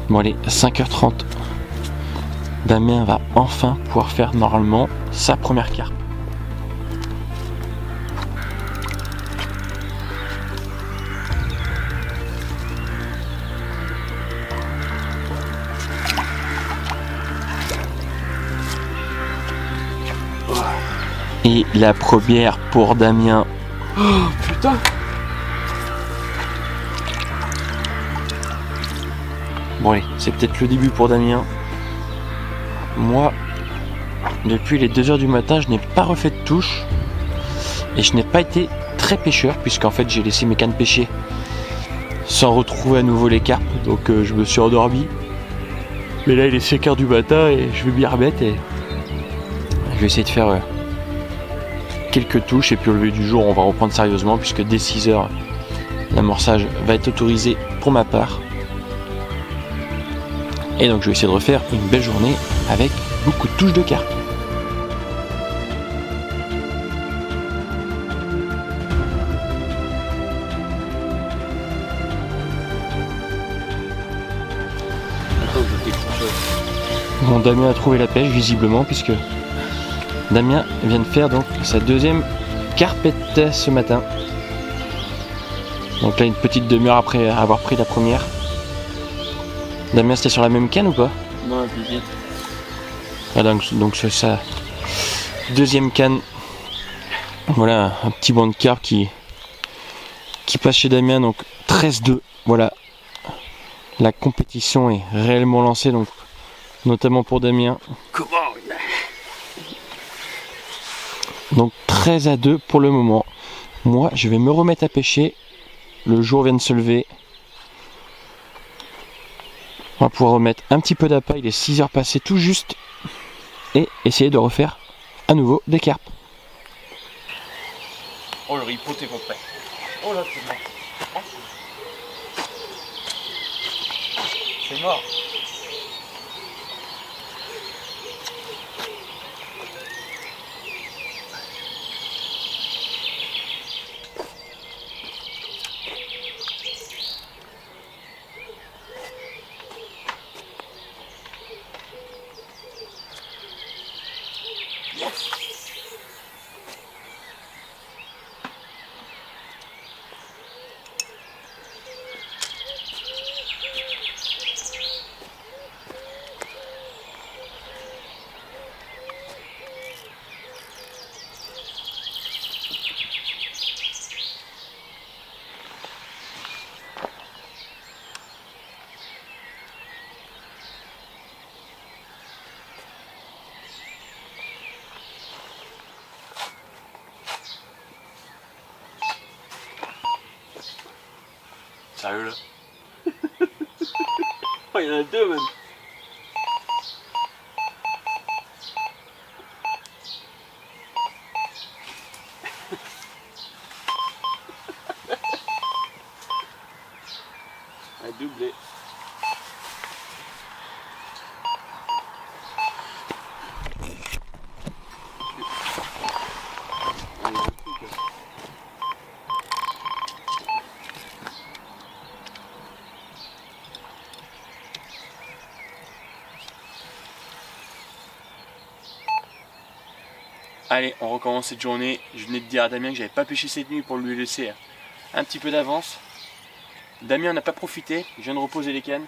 Bon allez, 5h30. Damien va enfin pouvoir faire normalement sa première carpe. Et la première pour Damien. Oh putain! Bon allez, c'est peut-être le début pour Damien. Moi, depuis les 2 h du matin, je n'ai pas refait de touche. Et je n'ai pas été très pêcheur, puisqu'en fait j'ai laissé mes cannes pêcher sans retrouver à nouveau les carpes. Donc je me suis endormi. Mais là il est 5 h du matin et je vais bien remettre et je vais essayer de faire quelques touches. Et puis au lever du jour on va reprendre sérieusement, puisque dès 6 h l'amorçage va être autorisé pour ma part. Et donc je vais essayer de refaire une belle journée avec beaucoup de touches de carpe. Bon, Damien a trouvé la pêche visiblement, puisque Damien vient de faire donc sa 2e carpette ce matin. Donc là une petite demi-heure après avoir pris la première. Damien, c'était sur la même canne ou pas? Non, plus vite. Ah, donc c'est sa 2e canne. Voilà un petit banc de carpe qui passe chez Damien, donc 13-2. Voilà, la compétition est réellement lancée, donc notamment pour Damien. Comment? Donc 13-2 pour le moment. Moi je vais me remettre à pêcher. Le jour vient de se lever. On va pouvoir remettre un petit peu d'appât, il est 6 heures passées tout juste. Et essayer de refaire à nouveau des carpes. Oh le ripoté complet. Oh là c'est mort. C'est mort. Sérieux là? Oh, il y en a deux même. Un doublé. Allez, on recommence cette journée. Je venais de dire à Damien que j'avais pas pêché cette nuit pour lui laisser un petit peu d'avance. Damien n'a pas profité, je viens de reposer les cannes.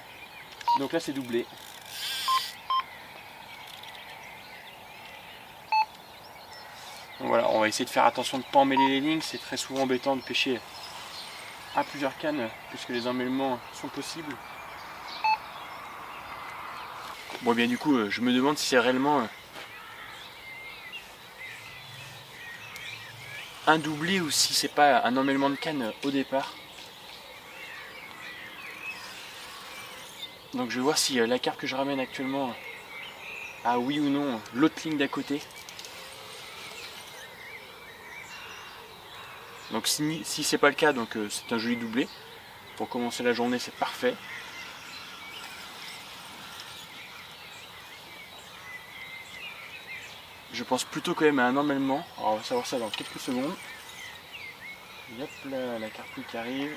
Donc là c'est doublé. Donc voilà, on va essayer de faire attention de ne pas emmêler les lignes. C'est très souvent embêtant de pêcher à plusieurs cannes puisque les emmêlements sont possibles. Bon bien du coup, je me demande si c'est réellement un doublé ou si c'est pas un emmêlement de canne au départ. Donc je vais voir si la carpe que je ramène actuellement a oui ou non l'autre ligne d'à côté. Donc si c'est pas le cas, donc c'est un joli doublé. Pour commencer la journée, c'est parfait. Je pense plutôt quand même à un emmêlement. Alors on va savoir ça dans quelques secondes. Hop là, la carpe qui arrive.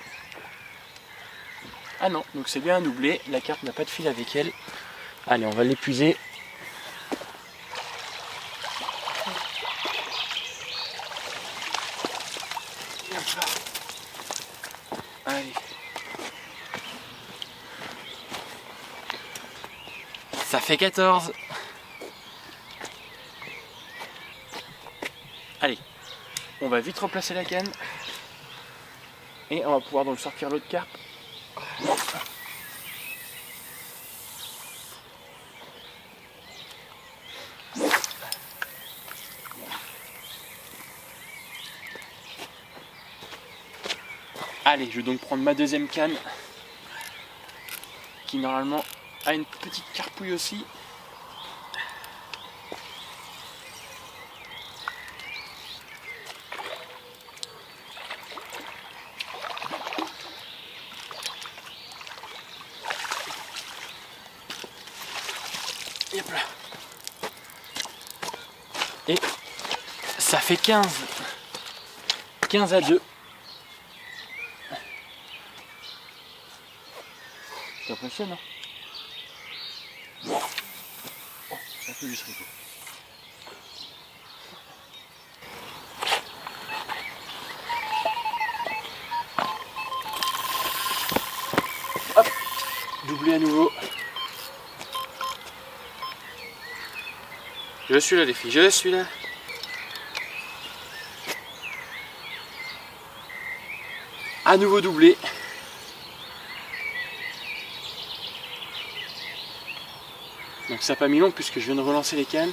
Ah non, donc c'est bien un doublé. La carpe n'a pas de fil avec elle. Allez, on va l'épuiser. Allez. Ça fait 14. Allez, on va vite replacer la canne. Et on va pouvoir donc sortir l'autre carpe. Allez, je vais donc prendre ma deuxième canne qui normalement a une petite carpouille aussi. Et hop là. Et ça fait 15. 15 à 2. T'impressionnes, hein? Ça fait juste rigolo. Hop, doublé à nouveau. Je suis là les filles, je suis là. À nouveau doublé. Donc ça n'a pas mis long puisque je viens de relancer les cannes.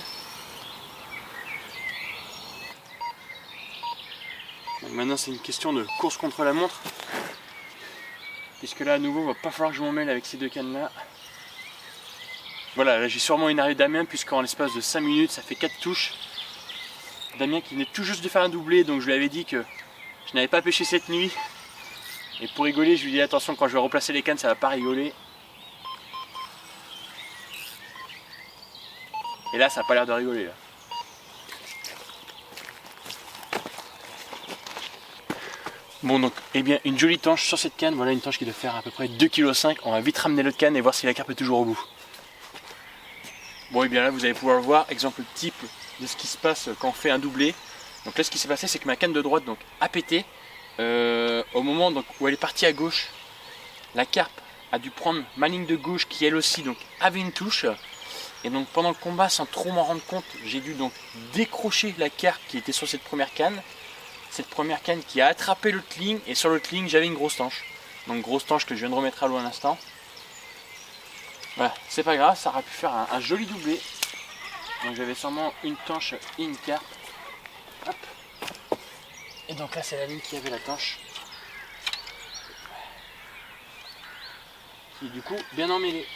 Donc maintenant c'est une question de course contre la montre. Puisque là à nouveau il va pas falloir que je m'en mêle avec ces deux cannes là. Voilà, là j'ai sûrement énervé Damien puisqu'en l'espace de 5 minutes ça fait 4 touches. Damien qui venait tout juste de faire un doublé, donc je lui avais dit que je n'avais pas pêché cette nuit. Et pour rigoler, je lui ai dit attention, quand je vais replacer les cannes ça va pas rigoler. Et là ça a pas l'air de rigoler là. Bon donc, eh bien une jolie tanche sur cette canne, voilà une tanche qui doit faire à peu près 2,5 kg. On va vite ramener l'autre canne et voir si la carpe est toujours au bout. Bon et bien là vous allez pouvoir le voir, exemple type de ce qui se passe quand on fait un doublé. Donc là ce qui s'est passé c'est que ma canne de droite donc, a pété. Au moment donc, où elle est partie à gauche, la carpe a dû prendre ma ligne de gauche qui elle aussi donc, avait une touche. Et donc pendant le combat, sans trop m'en rendre compte, j'ai dû donc décrocher la carpe qui était sur cette première canne. Cette première canne qui a attrapé l'autre ligne, et sur l'autre ligne j'avais une grosse tanche. Donc grosse tanche que je viens de remettre à l'eau à l'instant. Voilà, c'est pas grave, ça aurait pu faire un joli doublé. Donc j'avais sûrement une tanche et une carpe. Hop. Et donc là c'est la ligne qui avait la tanche. Qui est du coup bien emmêlée.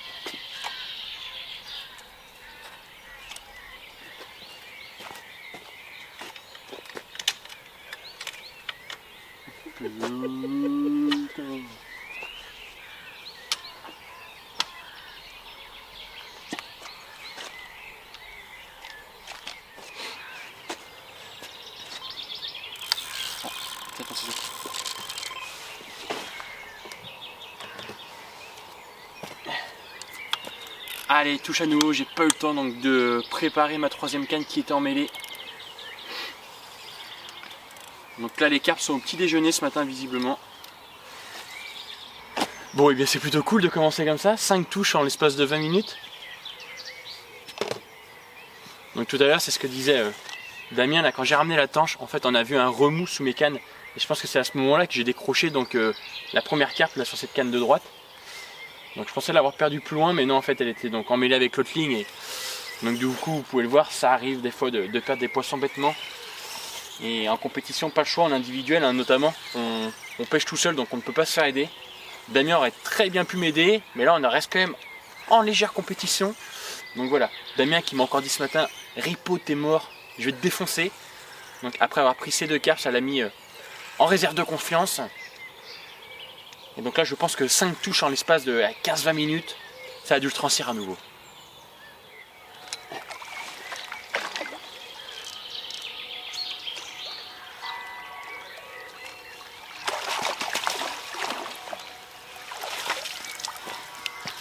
Allez, touche à nouveau, j'ai pas eu le temps donc de préparer ma troisième canne qui était emmêlée. Donc là les carpes sont au petit déjeuner ce matin visiblement. Bon et bien c'est plutôt cool de commencer comme ça, 5 touches en l'espace de 20 minutes. Donc tout à l'heure c'est ce que disait Damien là, quand j'ai ramené la tanche, en fait on a vu un remous sous mes cannes. Et je pense que c'est à ce moment là que j'ai décroché donc la première carpe là sur cette canne de droite. Donc je pensais l'avoir perdu plus loin mais non en fait elle était donc emmêlée avec l'autre ligne. Et donc du coup vous pouvez le voir, ça arrive des fois de perdre des poissons bêtement. Et en compétition, pas le choix, en individuel hein, notamment, on pêche tout seul donc on ne peut pas se faire aider. Damien aurait très bien pu m'aider, mais là on reste quand même en légère compétition. Donc voilà, Damien qui m'a encore dit ce matin, Ripo t'es mort, je vais te défoncer. Donc après avoir pris ces deux carpes, ça l'a mis en réserve de confiance. Et donc là je pense que 5 touches en l'espace de 15-20 minutes, ça a dû le transir à nouveau.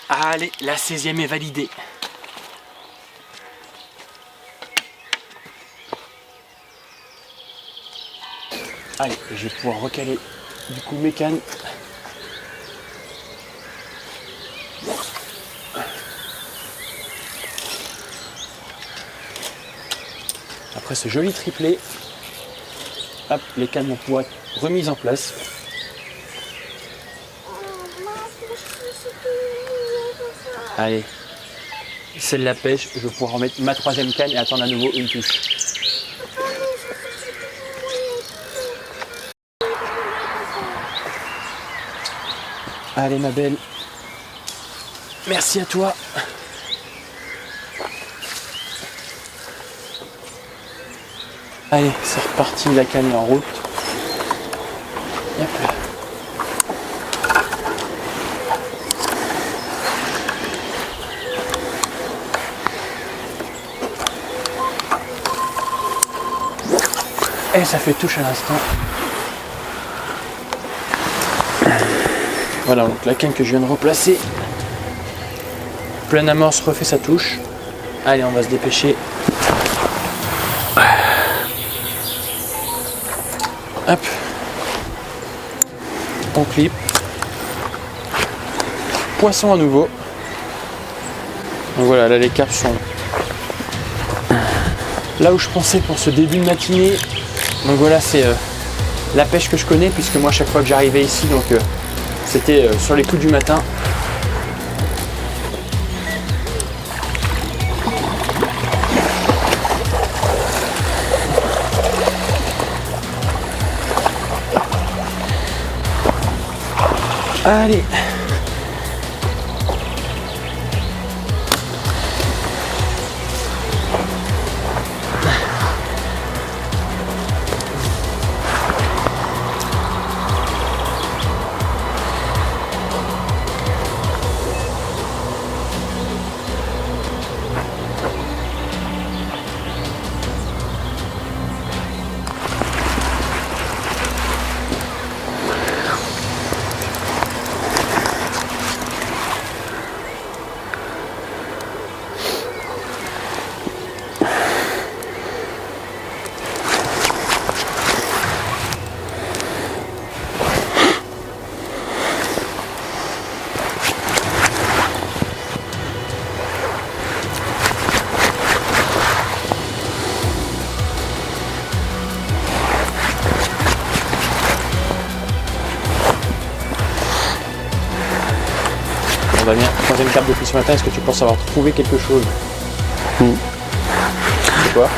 Allez, la 16e est validée. Allez, je vais pouvoir recaler du coup mes cannes. Après ce joli triplé, hop, les cannes vont pouvoir être remises en place. Allez, c'est de la pêche, je vais pouvoir remettre ma troisième canne et attendre à nouveau une touche. Allez ma belle, merci à toi. Allez, c'est reparti, la canne est en route. Hop là. Et ça fait touche à l'instant. Voilà, donc la canne que je viens de replacer. Pleine amorce refait sa touche. Allez, on va se dépêcher. Hop. On clip. Poisson à nouveau. Donc voilà, là les carpes sont là où je pensais pour ce début de matinée. Donc voilà, c'est la pêche que je connais, puisque moi, chaque fois que j'arrivais ici, donc c'était sur les coups du matin. Allez. Alors Damien, troisième carpe depuis ce matin, est-ce que tu penses avoir trouvé quelque chose? C'est quoi?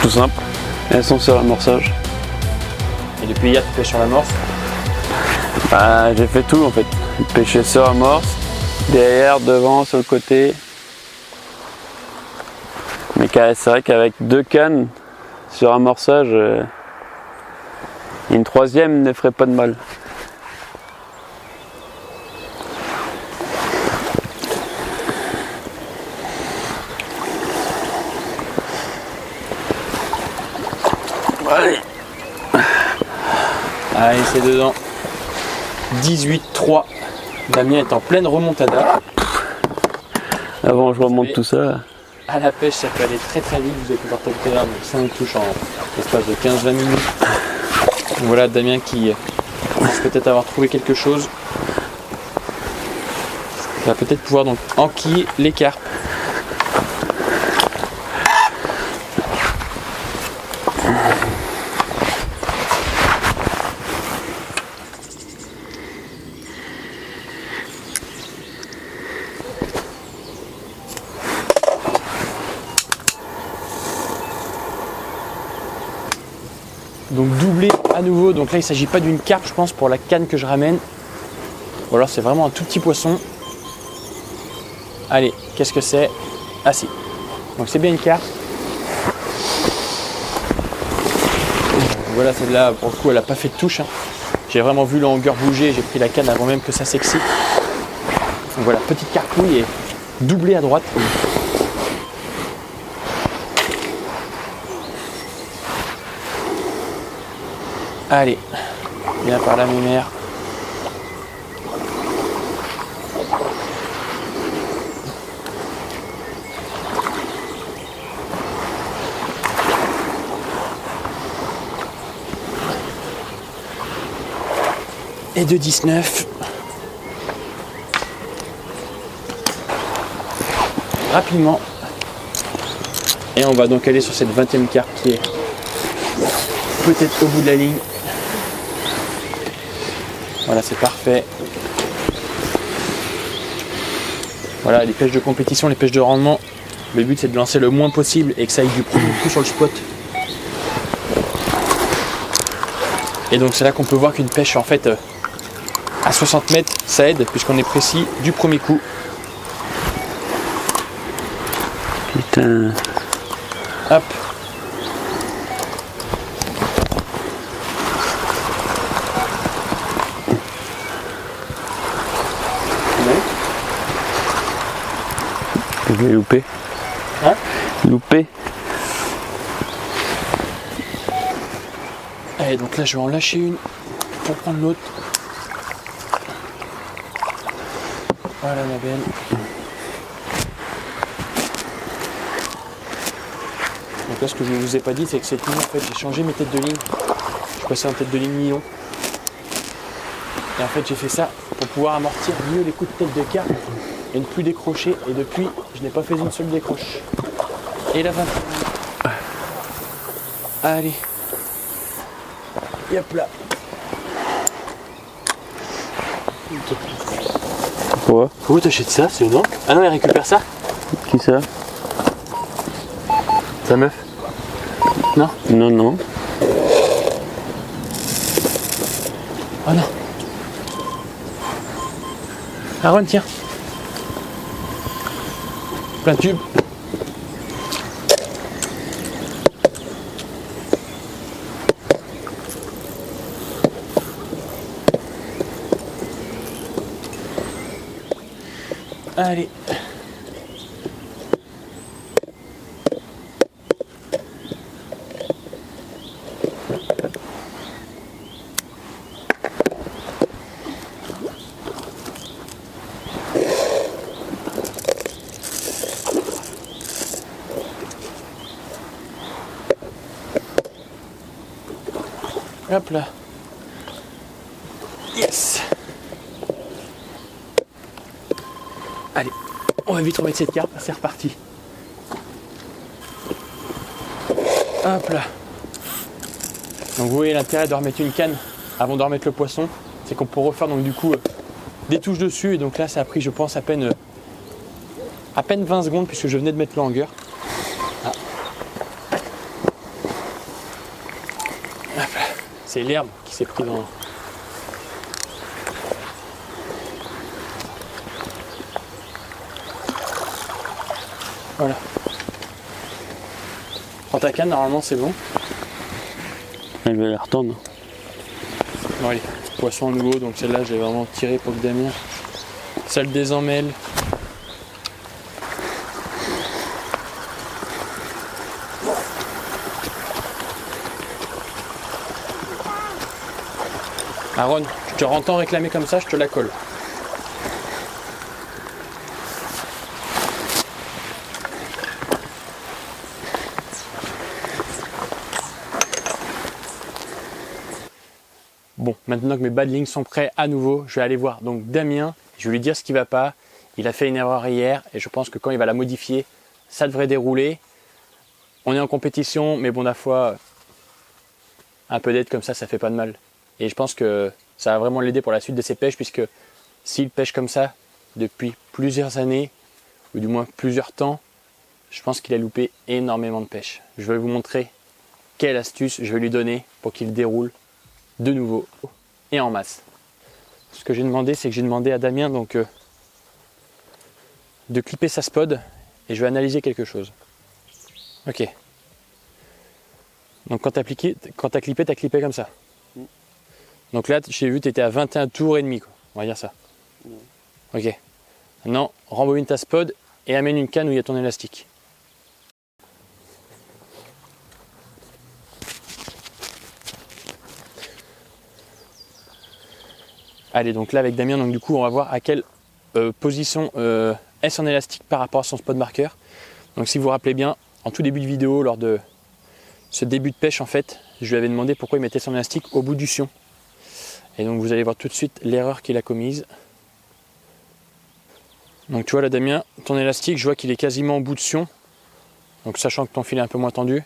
Tout simple. Elles sont sur l'amorçage. Et depuis hier, tu pêches sur l'amorce? Bah, j'ai fait tout en fait. Pêcher sur amorce, derrière, devant, sur le côté. Mais c'est vrai qu'avec 2 cannes sur amorçage, une troisième ne ferait pas de mal. Allez. Allez, c'est dedans. 18-3. Damien est en pleine remontada. Avant je remonte tout ça. À la pêche, ça peut aller très très vite. Vous avez pu voir tout à l'heure, 5 touches en l'espace de 15-20 minutes. Voilà Damien qui pense peut-être avoir trouvé quelque chose. Il va peut-être pouvoir donc enquiller les carpes. Donc doublé à nouveau, donc là il ne s'agit pas d'une carpe je pense pour la canne que je ramène. Ou alors c'est vraiment un tout petit poisson. Allez, qu'est-ce que c'est? Ah si. Donc c'est bien une carpe. Voilà, celle-là pour le coup elle n'a pas fait de touche. J'ai vraiment vu le hanger bouger, j'ai pris la canne avant même que ça s'excite. Donc voilà, petite carpouille et doublé à droite. Allez, viens par là, mes mères. Et de 19. Rapidement. Et on va donc aller sur cette 20e carpe qui est peut-être au bout de la ligne. Voilà, c'est parfait. Voilà, les pêches de compétition, les pêches de rendement, le but c'est de lancer le moins possible et que ça aille du premier coup sur le spot. Et donc c'est là qu'on peut voir qu'une pêche en fait à 60 mètres, ça aide puisqu'on est précis du premier coup. Putain. Hop. Je l'ai loupé. Hein? Loupé. Allez, donc là je vais en lâcher une pour prendre l'autre. Voilà ma belle. Donc là ce que je ne vous ai pas dit c'est que cette ligne en fait j'ai changé mes têtes de ligne. Je suis passé en tête de ligne million. Et en fait j'ai fait ça pour pouvoir amortir mieux les coups de tête de carpe et ne plus décrocher. Et depuis je n'ai pas fait une seule décroche. Et la 20. Allez. Et hop là. Quoi? Pourquoi t'achètes ça? C'est une encre? Ah non, elle récupère ça? Qui ça? Sa meuf? Non? Non, non. Oh non. Aaron, tiens. Plein de tubes. Allez. Hop là. Yes. Allez, on va vite remettre cette carpe, c'est reparti. Hop là. Donc vous voyez l'intérêt de remettre une canne avant de remettre le poisson, c'est qu'on peut refaire donc du coup des touches dessus. Et donc là, ça a pris, je pense, à peine 20 secondes puisque je venais de mettre le hanger. Ah. C'est l'herbe qui s'est pris dans... Voilà. Prends ta canne, normalement c'est bon. Je vais la retendre. Bon allez, poisson à nouveau, donc celle-là j'ai vraiment tiré pour que Damien ça le désemmêle. Aaron, je te entends réclamer comme ça, je te la colle. Bon, maintenant que mes badlings sont prêts à nouveau, je vais aller voir donc Damien, je vais lui dire ce qui ne va pas. Il a fait une erreur hier et je pense que quand il va la modifier, ça devrait dérouler. On est en compétition, mais bon, la fois, un peu d'aide comme ça fait pas de mal. Et je pense que ça va vraiment l'aider pour la suite de ses pêches, puisque s'il pêche comme ça depuis plusieurs années, ou du moins plusieurs temps, je pense qu'il a loupé énormément de pêches. Je vais vous montrer quelle astuce je vais lui donner pour qu'il déroule de nouveau et en masse. Ce que j'ai demandé, c'est que j'ai demandé à Damien donc, de clipper sa spod et je vais analyser quelque chose. Ok. Donc quand tu as clippé, tu as clippé comme ça. Donc là, j'ai vu que tu étais à 21 tours et demi, quoi. On va dire ça. Ok. Maintenant, rembobine ta spod et amène une canne où il y a ton élastique. Allez, donc là avec Damien, donc du coup on va voir à quelle position est son élastique par rapport à son spot marqueur. Donc si vous vous rappelez bien, en tout début de vidéo, lors de ce début de pêche en fait, je lui avais demandé pourquoi il mettait son élastique au bout du sion. Et donc vous allez voir tout de suite l'erreur qu'il a commise. Donc tu vois là Damien, ton élastique, je vois qu'il est quasiment au bout de sion. Donc sachant que ton fil est un peu moins tendu.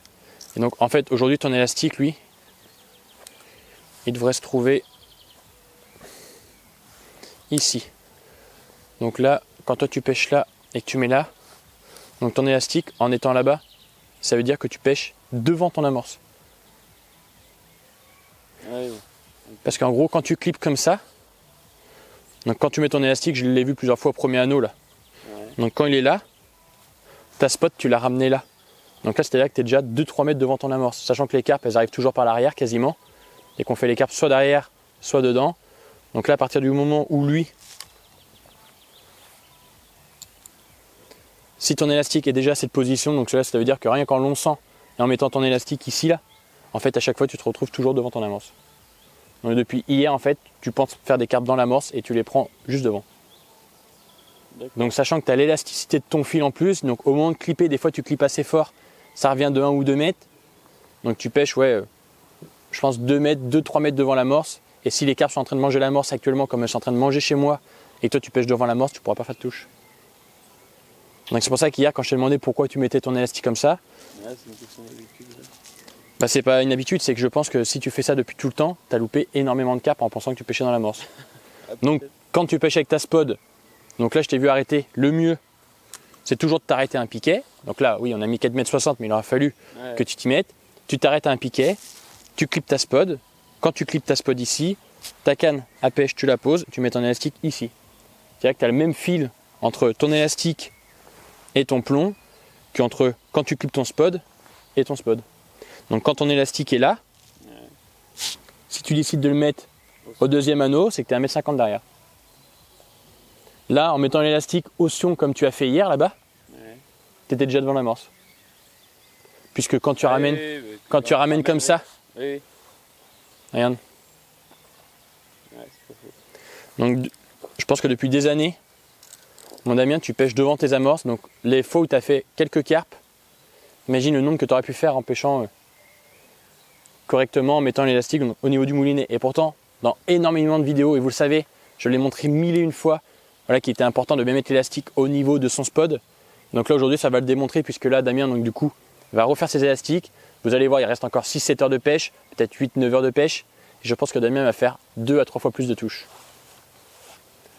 Et donc en fait aujourd'hui ton élastique lui, il devrait se trouver ici. Donc là, quand toi tu pêches là et que tu mets là, donc ton élastique en étant là-bas, ça veut dire que tu pêches devant ton amorce. Ouais. Parce qu'en gros, quand tu clips comme ça, donc quand tu mets ton élastique, je l'ai vu plusieurs fois au premier anneau là. Ouais. Donc quand il est là, ta spot tu l'as ramené là. Donc là, c'est-à-dire que tu es déjà 2-3 mètres devant ton amorce. Sachant que les carpes, elles arrivent toujours par l'arrière quasiment. Et qu'on fait les carpes soit derrière, soit dedans. Donc là, à partir du moment où lui, si ton élastique est déjà à cette position, donc cela, ça veut dire que rien qu'en l'onçant et en mettant ton élastique ici, là, en fait, à chaque fois, tu te retrouves toujours devant ton amorce. Donc depuis hier, en fait, tu penses faire des carpes dans l'amorce et tu les prends juste devant. Donc sachant que tu as l'élasticité de ton fil en plus, donc au moment de clipper, des fois tu clippes assez fort, ça revient de 1 ou 2 mètres. Donc tu pêches, ouais, je pense 2 mètres, 2-3 mètres devant l'amorce. Et si les carpes sont en train de manger l'amorce actuellement, comme elles sont en train de manger chez moi, et que toi tu pêches devant l'amorce, tu ne pourras pas faire de touche. Donc c'est pour ça qu'hier, quand je t'ai demandé pourquoi tu mettais ton élastique comme ça, ouais, c'est une question d'habitude. Bah, c'est pas une habitude, c'est que je pense que si tu fais ça depuis tout le temps, tu as loupé énormément de carpes en pensant que tu pêchais dans l'amorce. Donc quand tu pêches avec ta spod, donc là je t'ai vu arrêter, le mieux c'est toujours de t'arrêter à un piquet. Donc là oui on a mis 4,60 m mais il aura fallu que tu t'y mettes. Tu t'arrêtes à un piquet, tu clips ta spod. Quand tu clips ta spod ici, ta canne à pêche tu la poses, tu mets ton élastique ici. C'est-à-dire que tu as le même fil entre ton élastique et ton plomb qu'entre quand tu clips ton spod et ton spod. Donc quand ton élastique est là, si tu décides de le mettre au deuxième anneau, c'est que tu es à 1,50 m derrière. Là, en mettant l'élastique au sion comme tu as fait hier là-bas, tu étais déjà devant l'amorce. Puisque quand tu ramènes, comme ça, regarde. Donc je pense que depuis des années, mon Damien, tu pêches devant tes amorces. Donc les fois où tu as fait quelques carpes, imagine le nombre que tu aurais pu faire en pêchant correctement, en mettant l'élastique au niveau du moulinet. Et pourtant, dans énormément de vidéos, et vous le savez, je l'ai montré 1001 fois, voilà, qu'il était important de bien mettre l'élastique au niveau de son spod. Donc là aujourd'hui ça va le démontrer, puisque là Damien donc, du coup va refaire ses élastiques. Vous allez voir, il reste encore 6-7 heures de pêche, peut-être 8-9 heures de pêche. Et je pense que Damien va faire 2 à 3 fois plus de touches.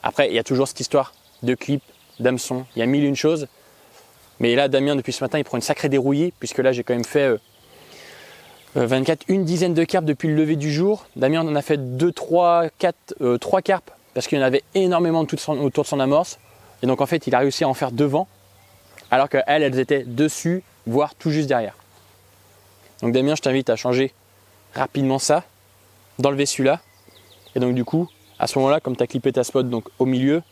Après, il y a toujours cette histoire de clip, d'hameçon, il y a mille et une choses. Mais là, Damien, depuis ce matin, il prend une sacrée dérouillée, puisque là, j'ai quand même fait 24, une dizaine de carpes depuis le lever du jour. Damien en a fait 2, 3, 4, 3 carpes, parce qu'il y en avait énormément autour de son amorce. Et donc, en fait, il a réussi à en faire devant, alors qu'elles, elles étaient dessus, voire tout juste derrière. Donc, Damien, je t'invite à changer rapidement ça, d'enlever celui-là. Et donc, du coup, à ce moment-là, comme tu as clippé ta spot donc, au milieu,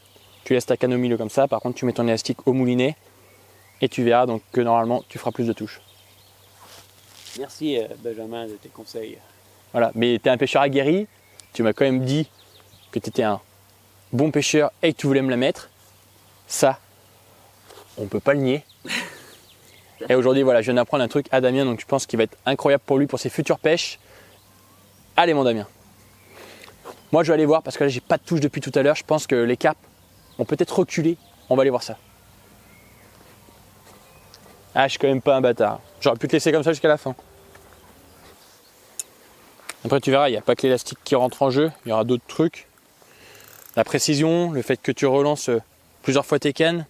tu laisses ta canne au milieu comme ça. Par contre, tu mets ton élastique au moulinet. Et tu verras donc que normalement tu feras plus de touches. Merci Benjamin de tes conseils. Voilà, mais tu es un pêcheur aguerri, tu m'as quand même dit que tu étais un bon pêcheur et que tu voulais me la mettre. Ça, on peut pas le nier. Et aujourd'hui, voilà, je viens d'apprendre un truc à Damien, donc je pense qu'il va être incroyable pour lui, pour ses futures pêches. Allez mon Damien. Moi je vais aller voir parce que là j'ai pas de touche depuis tout à l'heure. Je pense que les carpes ont peut-être reculé. On va aller voir ça. Ah, je suis quand même pas un bâtard. J'aurais pu te laisser comme ça jusqu'à la fin. Après, tu verras, il n'y a pas que l'élastique qui rentre en jeu. Il y aura d'autres trucs. La précision, le fait que tu relances plusieurs fois tes cannes.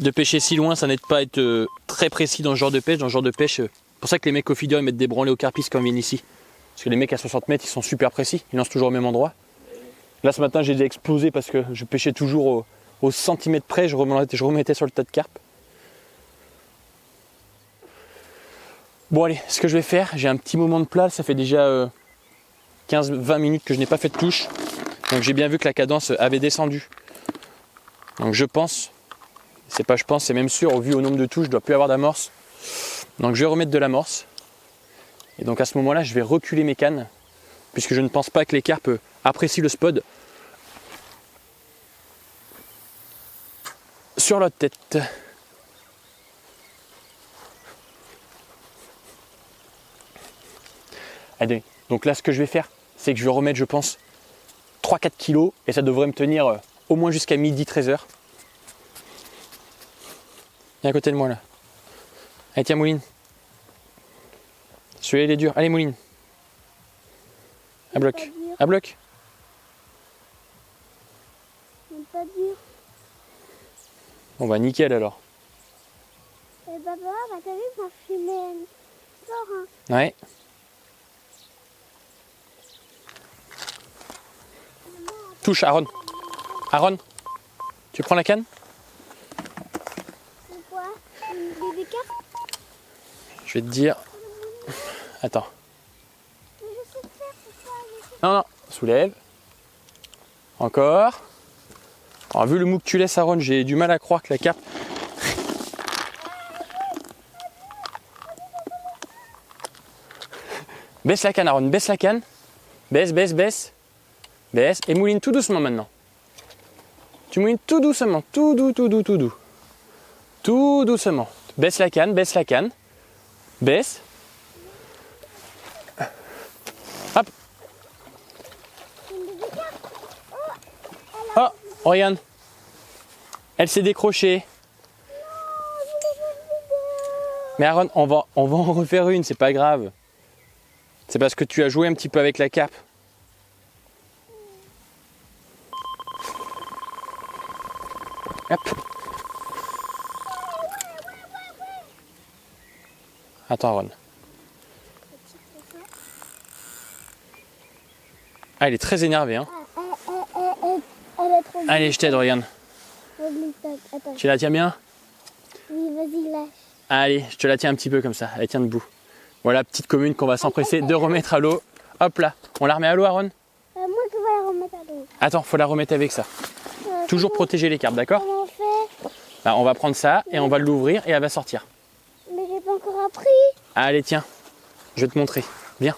De pêcher si loin, ça n'aide pas à être très précis dans ce genre de pêche. Dans ce genre de pêche, c'est pour ça que les mecs au feeder, ils mettent des branlées au carpiste quand ils viennent ici. Parce que les mecs à 60 mètres, ils sont super précis. Ils lancent toujours au même endroit. Là, ce matin, j'ai déjà explosé parce que je pêchais toujours au centimètre près, je remettais sur le tas de carpes. Bon allez, ce que je vais faire, j'ai un petit moment de plat, ça fait déjà 15-20 minutes que je n'ai pas fait de touche. Donc j'ai bien vu que la cadence avait descendu. Donc je pense, c'est pas je pense, c'est même sûr, vu au nombre de touches, je ne dois plus avoir d'amorce. Donc je vais remettre de l'amorce. Et donc à ce moment-là, je vais reculer mes cannes, puisque je ne pense pas que les carpes apprécient le spot. Sur la tête. Allez, donc là ce que je vais faire, c'est que je vais remettre je pense 3-4 kilos et ça devrait me tenir au moins jusqu'à midi 13h. Viens à côté de moi là. Allez tiens Mouline. Celui-là il est dur. Allez Mouline. À bloc. À bloc. C'est pas dur. Bon bah nickel alors. Et papa, t'as vu qu'on filmait fort, hein? Ouais. Touche Aaron. Aaron, tu prends la canne? C'est quoi? Une bébé carpe? Je vais te dire. Attends. Mais je sais faire, c'est ça. Non, non, soulève. Encore. Alors, vu le mou que tu laisses, Aaron, j'ai du mal à croire que la carpe. Baisse la canne, Aaron, baisse la canne. Baisse, baisse, baisse. Baisse. Et mouline tout doucement maintenant. Tu moulines tout doucement. Tout doux, tout doux, tout doux. Tout doucement. Baisse la canne, baisse la canne. Baisse. Hop. Oh, regarde. Elle s'est décrochée. Mais Aaron, on va en refaire une, c'est pas grave. C'est parce que tu as joué un petit peu avec la carpe. Hop. Attends, Aaron. Ah, il est très énervé, hein. Elle est trop Allez, je t'aide, regarde. Attends. Tu la tiens bien? Oui, vas-y, lâche. Allez, je te la tiens un petit peu comme ça. Elle tient debout. Voilà, petite commune qu'on va s'empresser de remettre à l'eau. Hop là. On la remet à l'eau, Aaron? Moi, je vais la remettre à l'eau. Attends, faut la remettre avec ça. Toujours protéger les carpes, d'accord? Comment on fait? Bah, on va prendre ça et on va l'ouvrir et elle va sortir. Mais j'ai pas encore appris. Allez, tiens. Je vais te montrer. Viens.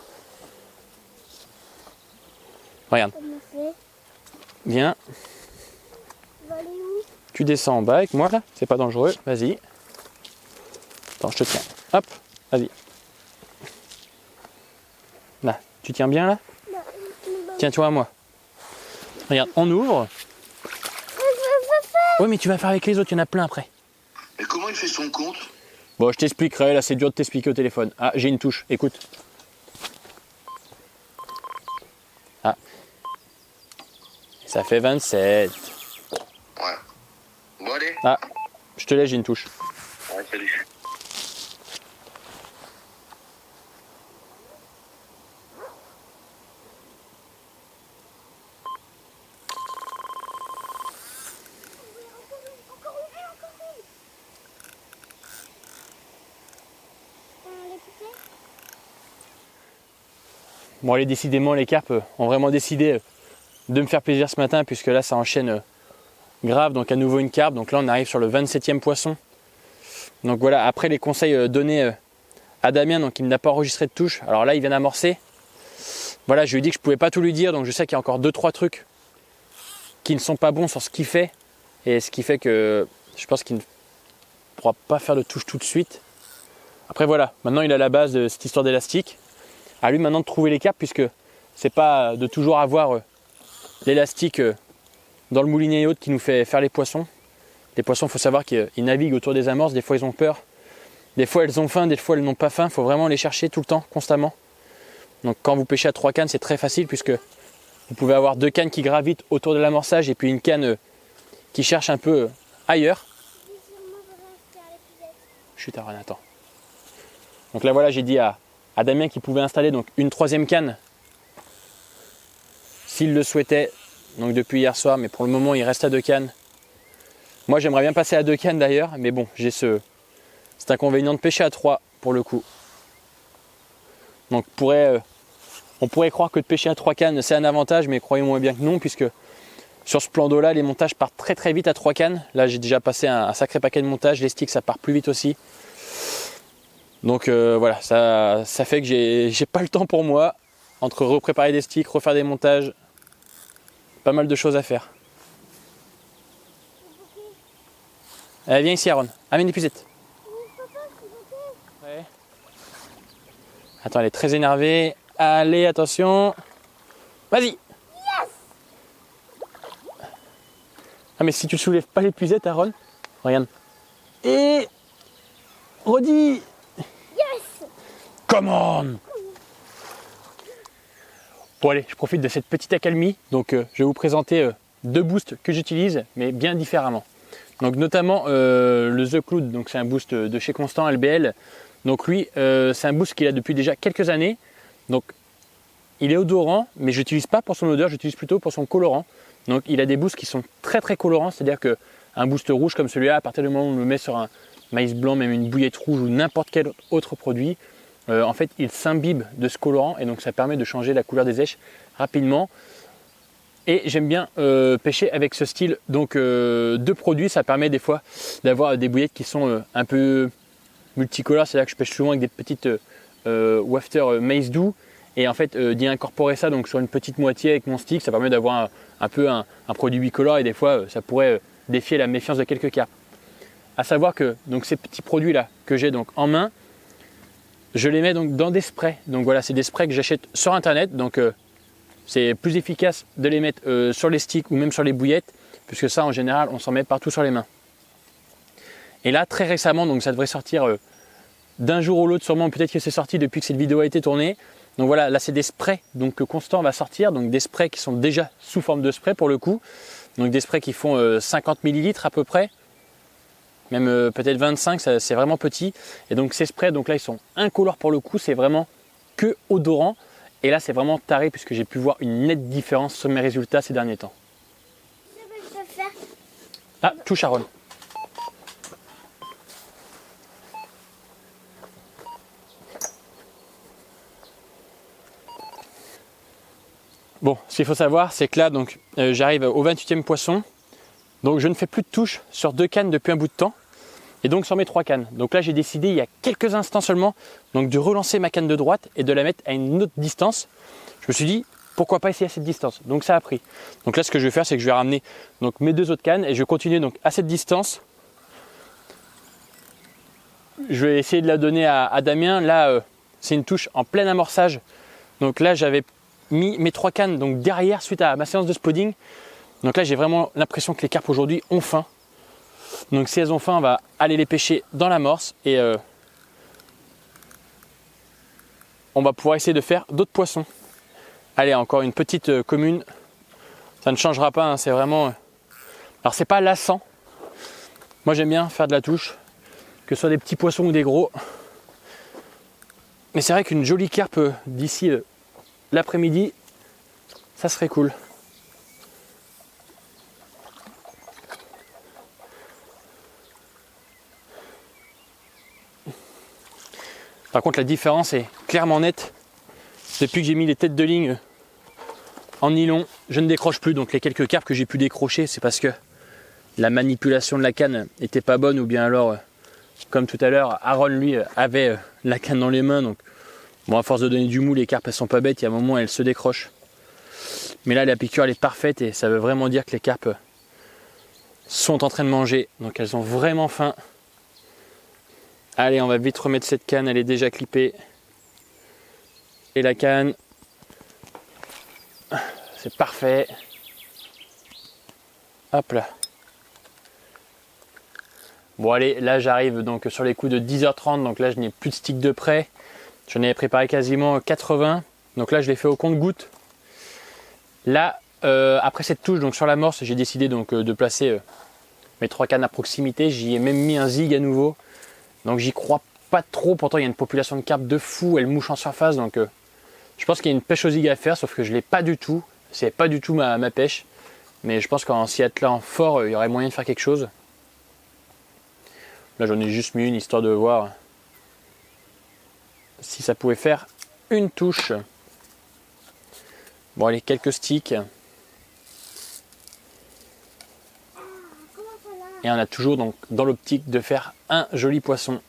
Regarde. Comment on fait? Viens. On va aller où? Tu descends en bas avec moi là. C'est pas dangereux. Vas-y. Attends, je te tiens. Hop. Vas-y. Là. Tu tiens bien là? Tiens-toi à moi. Regarde, on ouvre. Oui, mais tu vas faire avec les autres, il y en a plein après. Et comment il fait son compte? Bon, je t'expliquerai, là c'est dur de t'expliquer au téléphone. Ah, j'ai une touche, écoute. Ah. Ça fait 27. Ouais. Bon, allez. Ah, je te laisse, j'ai une touche. Ouais, salut. Bon, allez, décidément, les carpes ont vraiment décidé de me faire plaisir ce matin, puisque là, ça enchaîne grave. Donc, à nouveau une carpe. Donc là, on arrive sur le 27e poisson. Donc voilà, après les conseils donnés à Damien, donc il n'a pas enregistré de touche. Alors là, il vient d'amorcer. Voilà, je lui ai dit que je ne pouvais pas tout lui dire. Donc je sais qu'il y a encore 2-3 trucs qui ne sont pas bons sur ce qu'il fait. Et ce qui fait que je pense qu'il ne pourra pas faire de touche tout de suite. Après voilà, maintenant il a la base de cette histoire d'élastique. À lui maintenant de trouver les carpes, puisque c'est pas de toujours avoir l'élastique dans le moulinet et autres qui nous fait faire les poissons. Les poissons, il faut savoir qu'ils naviguent autour des amorces, des fois ils ont peur, des fois elles ont faim, des fois elles n'ont pas faim, il faut vraiment les chercher tout le temps, constamment. Donc quand vous pêchez à 3 cannes, c'est très facile, puisque vous pouvez avoir 2 cannes qui gravitent autour de l'amorçage et puis une canne qui cherche un peu ailleurs. Chut, Aaron, attends. Donc là voilà, j'ai dit à Damien qu'il pouvait installer donc une 3e canne s'il le souhaitait, donc depuis hier soir, mais pour le moment il reste à 2 cannes. Moi j'aimerais bien passer à 2 cannes d'ailleurs, mais bon, j'ai cet inconvénient de pêcher à 3 pour le coup. Donc on pourrait croire que de pêcher à 3 cannes c'est un avantage, mais croyez-moi bien que non, puisque sur ce plan d'eau là, les montages partent très très vite à 3 cannes. Là j'ai déjà passé un sacré paquet de montages, les sticks ça part plus vite aussi. Donc voilà, ça fait que j'ai pas le temps pour moi, entre repréparer des sticks, refaire des montages, pas mal de choses à faire. Allez, viens ici Aaron, amène l'épuisette. Ouais. Attends, elle est très énervée. Allez, attention. Vas-y. Yes. Ah mais si tu soulèves pas l'épuisette Aaron, regarde. Et redis. Yes. Come on. Bon allez, je profite de cette petite accalmie. Donc je vais vous présenter 2 boosts que j'utilise, mais bien différemment. Donc notamment le The Cloud, donc c'est un boost de chez Constant LBL. Donc lui, c'est un boost qu'il a depuis déjà quelques années. Donc il est odorant, mais je l'utilise pas pour son odeur, j'utilise plutôt pour son colorant. Donc il a des boosts qui sont très très colorants, c'est-à-dire qu'un boost rouge comme celui-là, à partir du moment où on le met sur un maïs blanc, même une bouillette rouge ou n'importe quel autre produit, en fait il s'imbibe de ce colorant et donc ça permet de changer la couleur des éches rapidement. Et j'aime bien pêcher avec ce style donc, de produits. Ça permet des fois d'avoir des bouillettes qui sont un peu multicolores. C'est là que je pêche souvent avec des petites wafter maïs doux. Et en fait d'y incorporer ça donc, sur une petite moitié avec mon stick, ça permet d'avoir un peu un produit bicolore. Et des fois ça pourrait défier la méfiance de quelques carpes. À savoir que donc, ces petits produits là que j'ai donc en main, je les mets donc dans des sprays. Donc voilà, c'est des sprays que j'achète sur internet. Donc c'est plus efficace de les mettre sur les sticks ou même sur les bouillettes, puisque ça en général on s'en met partout sur les mains. Et là très récemment, donc ça devrait sortir d'un jour ou l'autre sûrement, peut-être que c'est sorti depuis que cette vidéo a été tournée. Donc voilà, là c'est des sprays donc, que Constant va sortir, donc des sprays qui sont déjà sous forme de spray pour le coup. Donc des sprays qui font 50 ml à peu près, même peut-être 25, c'est vraiment petit. Et donc ces sprays, donc là ils sont incolores pour le coup, c'est vraiment que odorant. Et là, c'est vraiment taré puisque j'ai pu voir une nette différence sur mes résultats ces derniers temps. Je peux faire. Ah, touche Aaron. Bon, ce qu'il faut savoir, c'est que là, donc, j'arrive au 28e poisson. Donc, je ne fais plus de touche sur 2 cannes depuis un bout de temps. Et donc sur mes 3 cannes. Donc là j'ai décidé il y a quelques instants seulement donc de relancer ma canne de droite et de la mettre à une autre distance. Je me suis dit pourquoi pas essayer à cette distance. Donc ça a pris. Donc là ce que je vais faire c'est que je vais ramener donc, mes 2 autres cannes et je vais continuer donc à cette distance. Je vais essayer de la donner à Damien. Là c'est une touche en plein amorçage. Donc là j'avais mis mes 3 cannes donc derrière suite à ma séance de spodding. Donc là j'ai vraiment l'impression que les carpes aujourd'hui ont faim. Donc si elles ont faim, on va aller les pêcher dans l'amorce et on va pouvoir essayer de faire d'autres poissons. Allez, encore une petite commune Ça ne changera pas, hein, c'est vraiment... Alors c'est pas lassant. Moi j'aime bien faire de la touche, que ce soit des petits poissons ou des gros. Mais c'est vrai qu'une jolie carpe d'ici l'après-midi, ça serait cool. Par contre la différence est clairement nette. Depuis que j'ai mis les têtes de ligne en nylon, je ne décroche plus. Donc les quelques carpes que j'ai pu décrocher, c'est parce que la manipulation de la canne n'était pas bonne, ou bien alors, comme tout à l'heure, Aaron lui avait la canne dans les mains. Donc bon, à force de donner du mou, les carpes elles sont pas bêtes, il y a un moment elles se décrochent. Mais là la piqûre elle est parfaite et ça veut vraiment dire que les carpes sont en train de manger. Donc elles ont vraiment faim. Allez, on va vite remettre cette canne, elle est déjà clippée. Et la canne, c'est parfait. Hop là. Bon allez, là j'arrive donc sur les coups de 10h30, donc là je n'ai plus de stick de près. J'en avais préparé quasiment 80, donc là je l'ai fait au compte-gouttes. Là, après cette touche, donc sur l'amorce, j'ai décidé donc de placer mes 3 cannes à proximité. J'y ai même mis un zig à nouveau. Donc j'y crois pas trop, pourtant il y a une population de carpes de fou, elles mouchent en surface, donc je pense qu'il y a une pêche au zig à faire, sauf que je l'ai pas du tout. C'est pas du tout ma pêche. Mais je pense qu'en s'y attelant fort, il y aurait moyen de faire quelque chose. Là j'en ai juste mis une histoire de voir si ça pouvait faire une touche. Bon allez, quelques sticks. Et on a toujours donc dans l'optique de faire un joli poisson.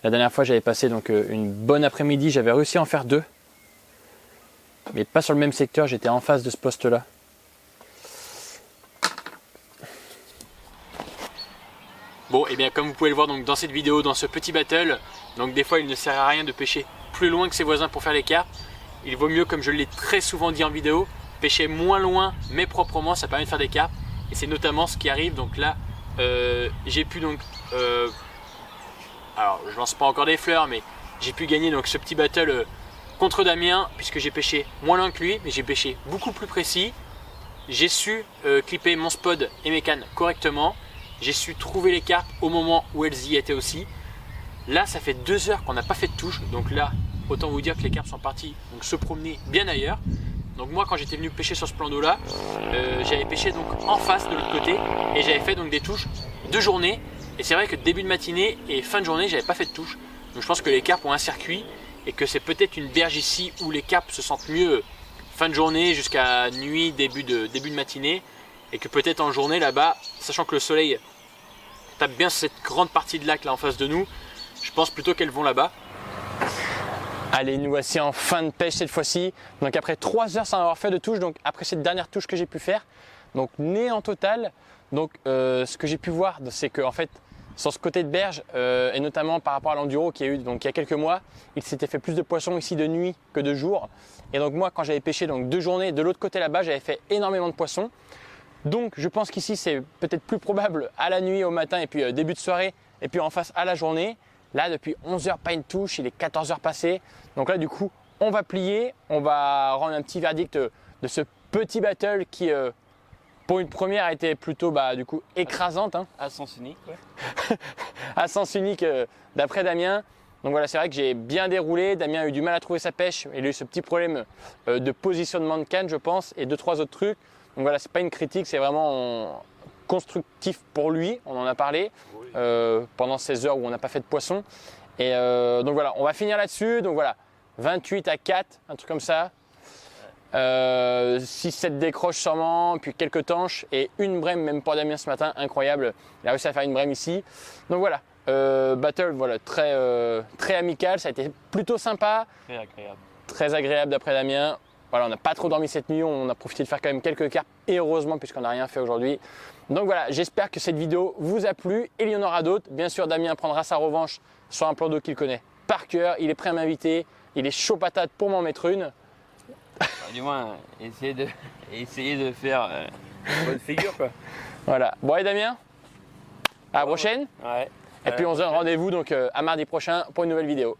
La dernière fois j'avais passé donc une bonne après-midi, j'avais réussi à en faire 2. Mais pas sur le même secteur, j'étais en face de ce poste-là. Bon, et bien comme vous pouvez le voir donc dans cette vidéo, dans ce petit battle, donc des fois il ne sert à rien de pêcher plus loin que ses voisins pour faire les carpes. Il vaut mieux, comme je l'ai très souvent dit en vidéo, pêcher moins loin mais proprement, ça permet de faire des carpes. Et c'est notamment ce qui arrive. Donc là, j'ai pu donc, alors je lance pas encore des fleurs, mais j'ai pu gagner donc ce petit battle contre Damien, puisque j'ai pêché moins loin que lui, mais j'ai pêché beaucoup plus précis. J'ai su clipper mon spot et mes cannes correctement. J'ai su trouver les carpes au moment où elles y étaient aussi. Là, ça fait 2 heures qu'on n'a pas fait de touche. Donc là, autant vous dire que les carpes sont partis donc se promener bien ailleurs. Donc moi, quand j'étais venu pêcher sur ce plan d'eau là, j'avais pêché donc en face de l'autre côté et j'avais fait donc des touches de journée. Et c'est vrai que début de matinée et fin de journée, j'avais pas fait de touche. Donc je pense que les carpes ont un circuit et que c'est peut-être une berge ici où les carpes se sentent mieux fin de journée jusqu'à nuit, début de matinée. Et que peut-être en journée là-bas, sachant que le soleil tape bien cette grande partie de lac là en face de nous, je pense plutôt qu'elles vont là-bas. Allez, nous voici en fin de pêche cette fois-ci. Donc après 3 heures sans avoir fait de touche, donc après cette dernière touche que j'ai pu faire, donc néant total. Donc ce que j'ai pu voir, c'est que en fait, sur ce côté de berge, et notamment par rapport à l'enduro qu'il y a eu donc, il y a quelques mois, il s'était fait plus de poissons ici de nuit que de jour. Et donc moi, quand j'avais pêché donc 2 journées de l'autre côté là-bas, j'avais fait énormément de poissons. Donc je pense qu'ici c'est peut-être plus probable à la nuit, au matin et puis début de soirée et puis en face à la journée. Là depuis 11 heures pas une touche, il est 14 heures passées. Donc là du coup on va plier, on va rendre un petit verdict de ce petit battle qui pour une première a été plutôt du coup écrasante. Hein. À sens unique, ouais. À sens unique d'après Damien. Donc voilà, c'est vrai que j'ai bien déroulé. Damien a eu du mal à trouver sa pêche. Il a eu ce petit problème de positionnement de canne je pense et 2-3 autres trucs. Donc voilà, c'est pas une critique, c'est vraiment constructif pour lui, on en a parlé pendant ces heures où on n'a pas fait de poisson. Et donc voilà, on va finir là-dessus. Donc voilà, 28 à 4, un truc comme ça. 6-7 décroches sûrement, puis quelques tanches et une brème même pour Damien ce matin, incroyable. Il a réussi à faire une brème ici. Donc voilà, battle voilà, très amical, ça a été plutôt sympa. Très agréable. Très agréable d'après Damien. Voilà, on n'a pas trop dormi cette nuit, on a profité de faire quand même quelques carpes et heureusement puisqu'on n'a rien fait aujourd'hui. Donc voilà, j'espère que cette vidéo vous a plu et il y en aura d'autres. Bien sûr, Damien prendra sa revanche sur un plan d'eau qu'il connaît par cœur. Il est prêt à m'inviter, il est chaud patate pour m'en mettre une. Du moins, essayer de faire une bonne figure quoi. Voilà, bon allez Damien, à la prochaine. Ouais. Et puis on se donne rendez-vous donc à mardi prochain pour une nouvelle vidéo.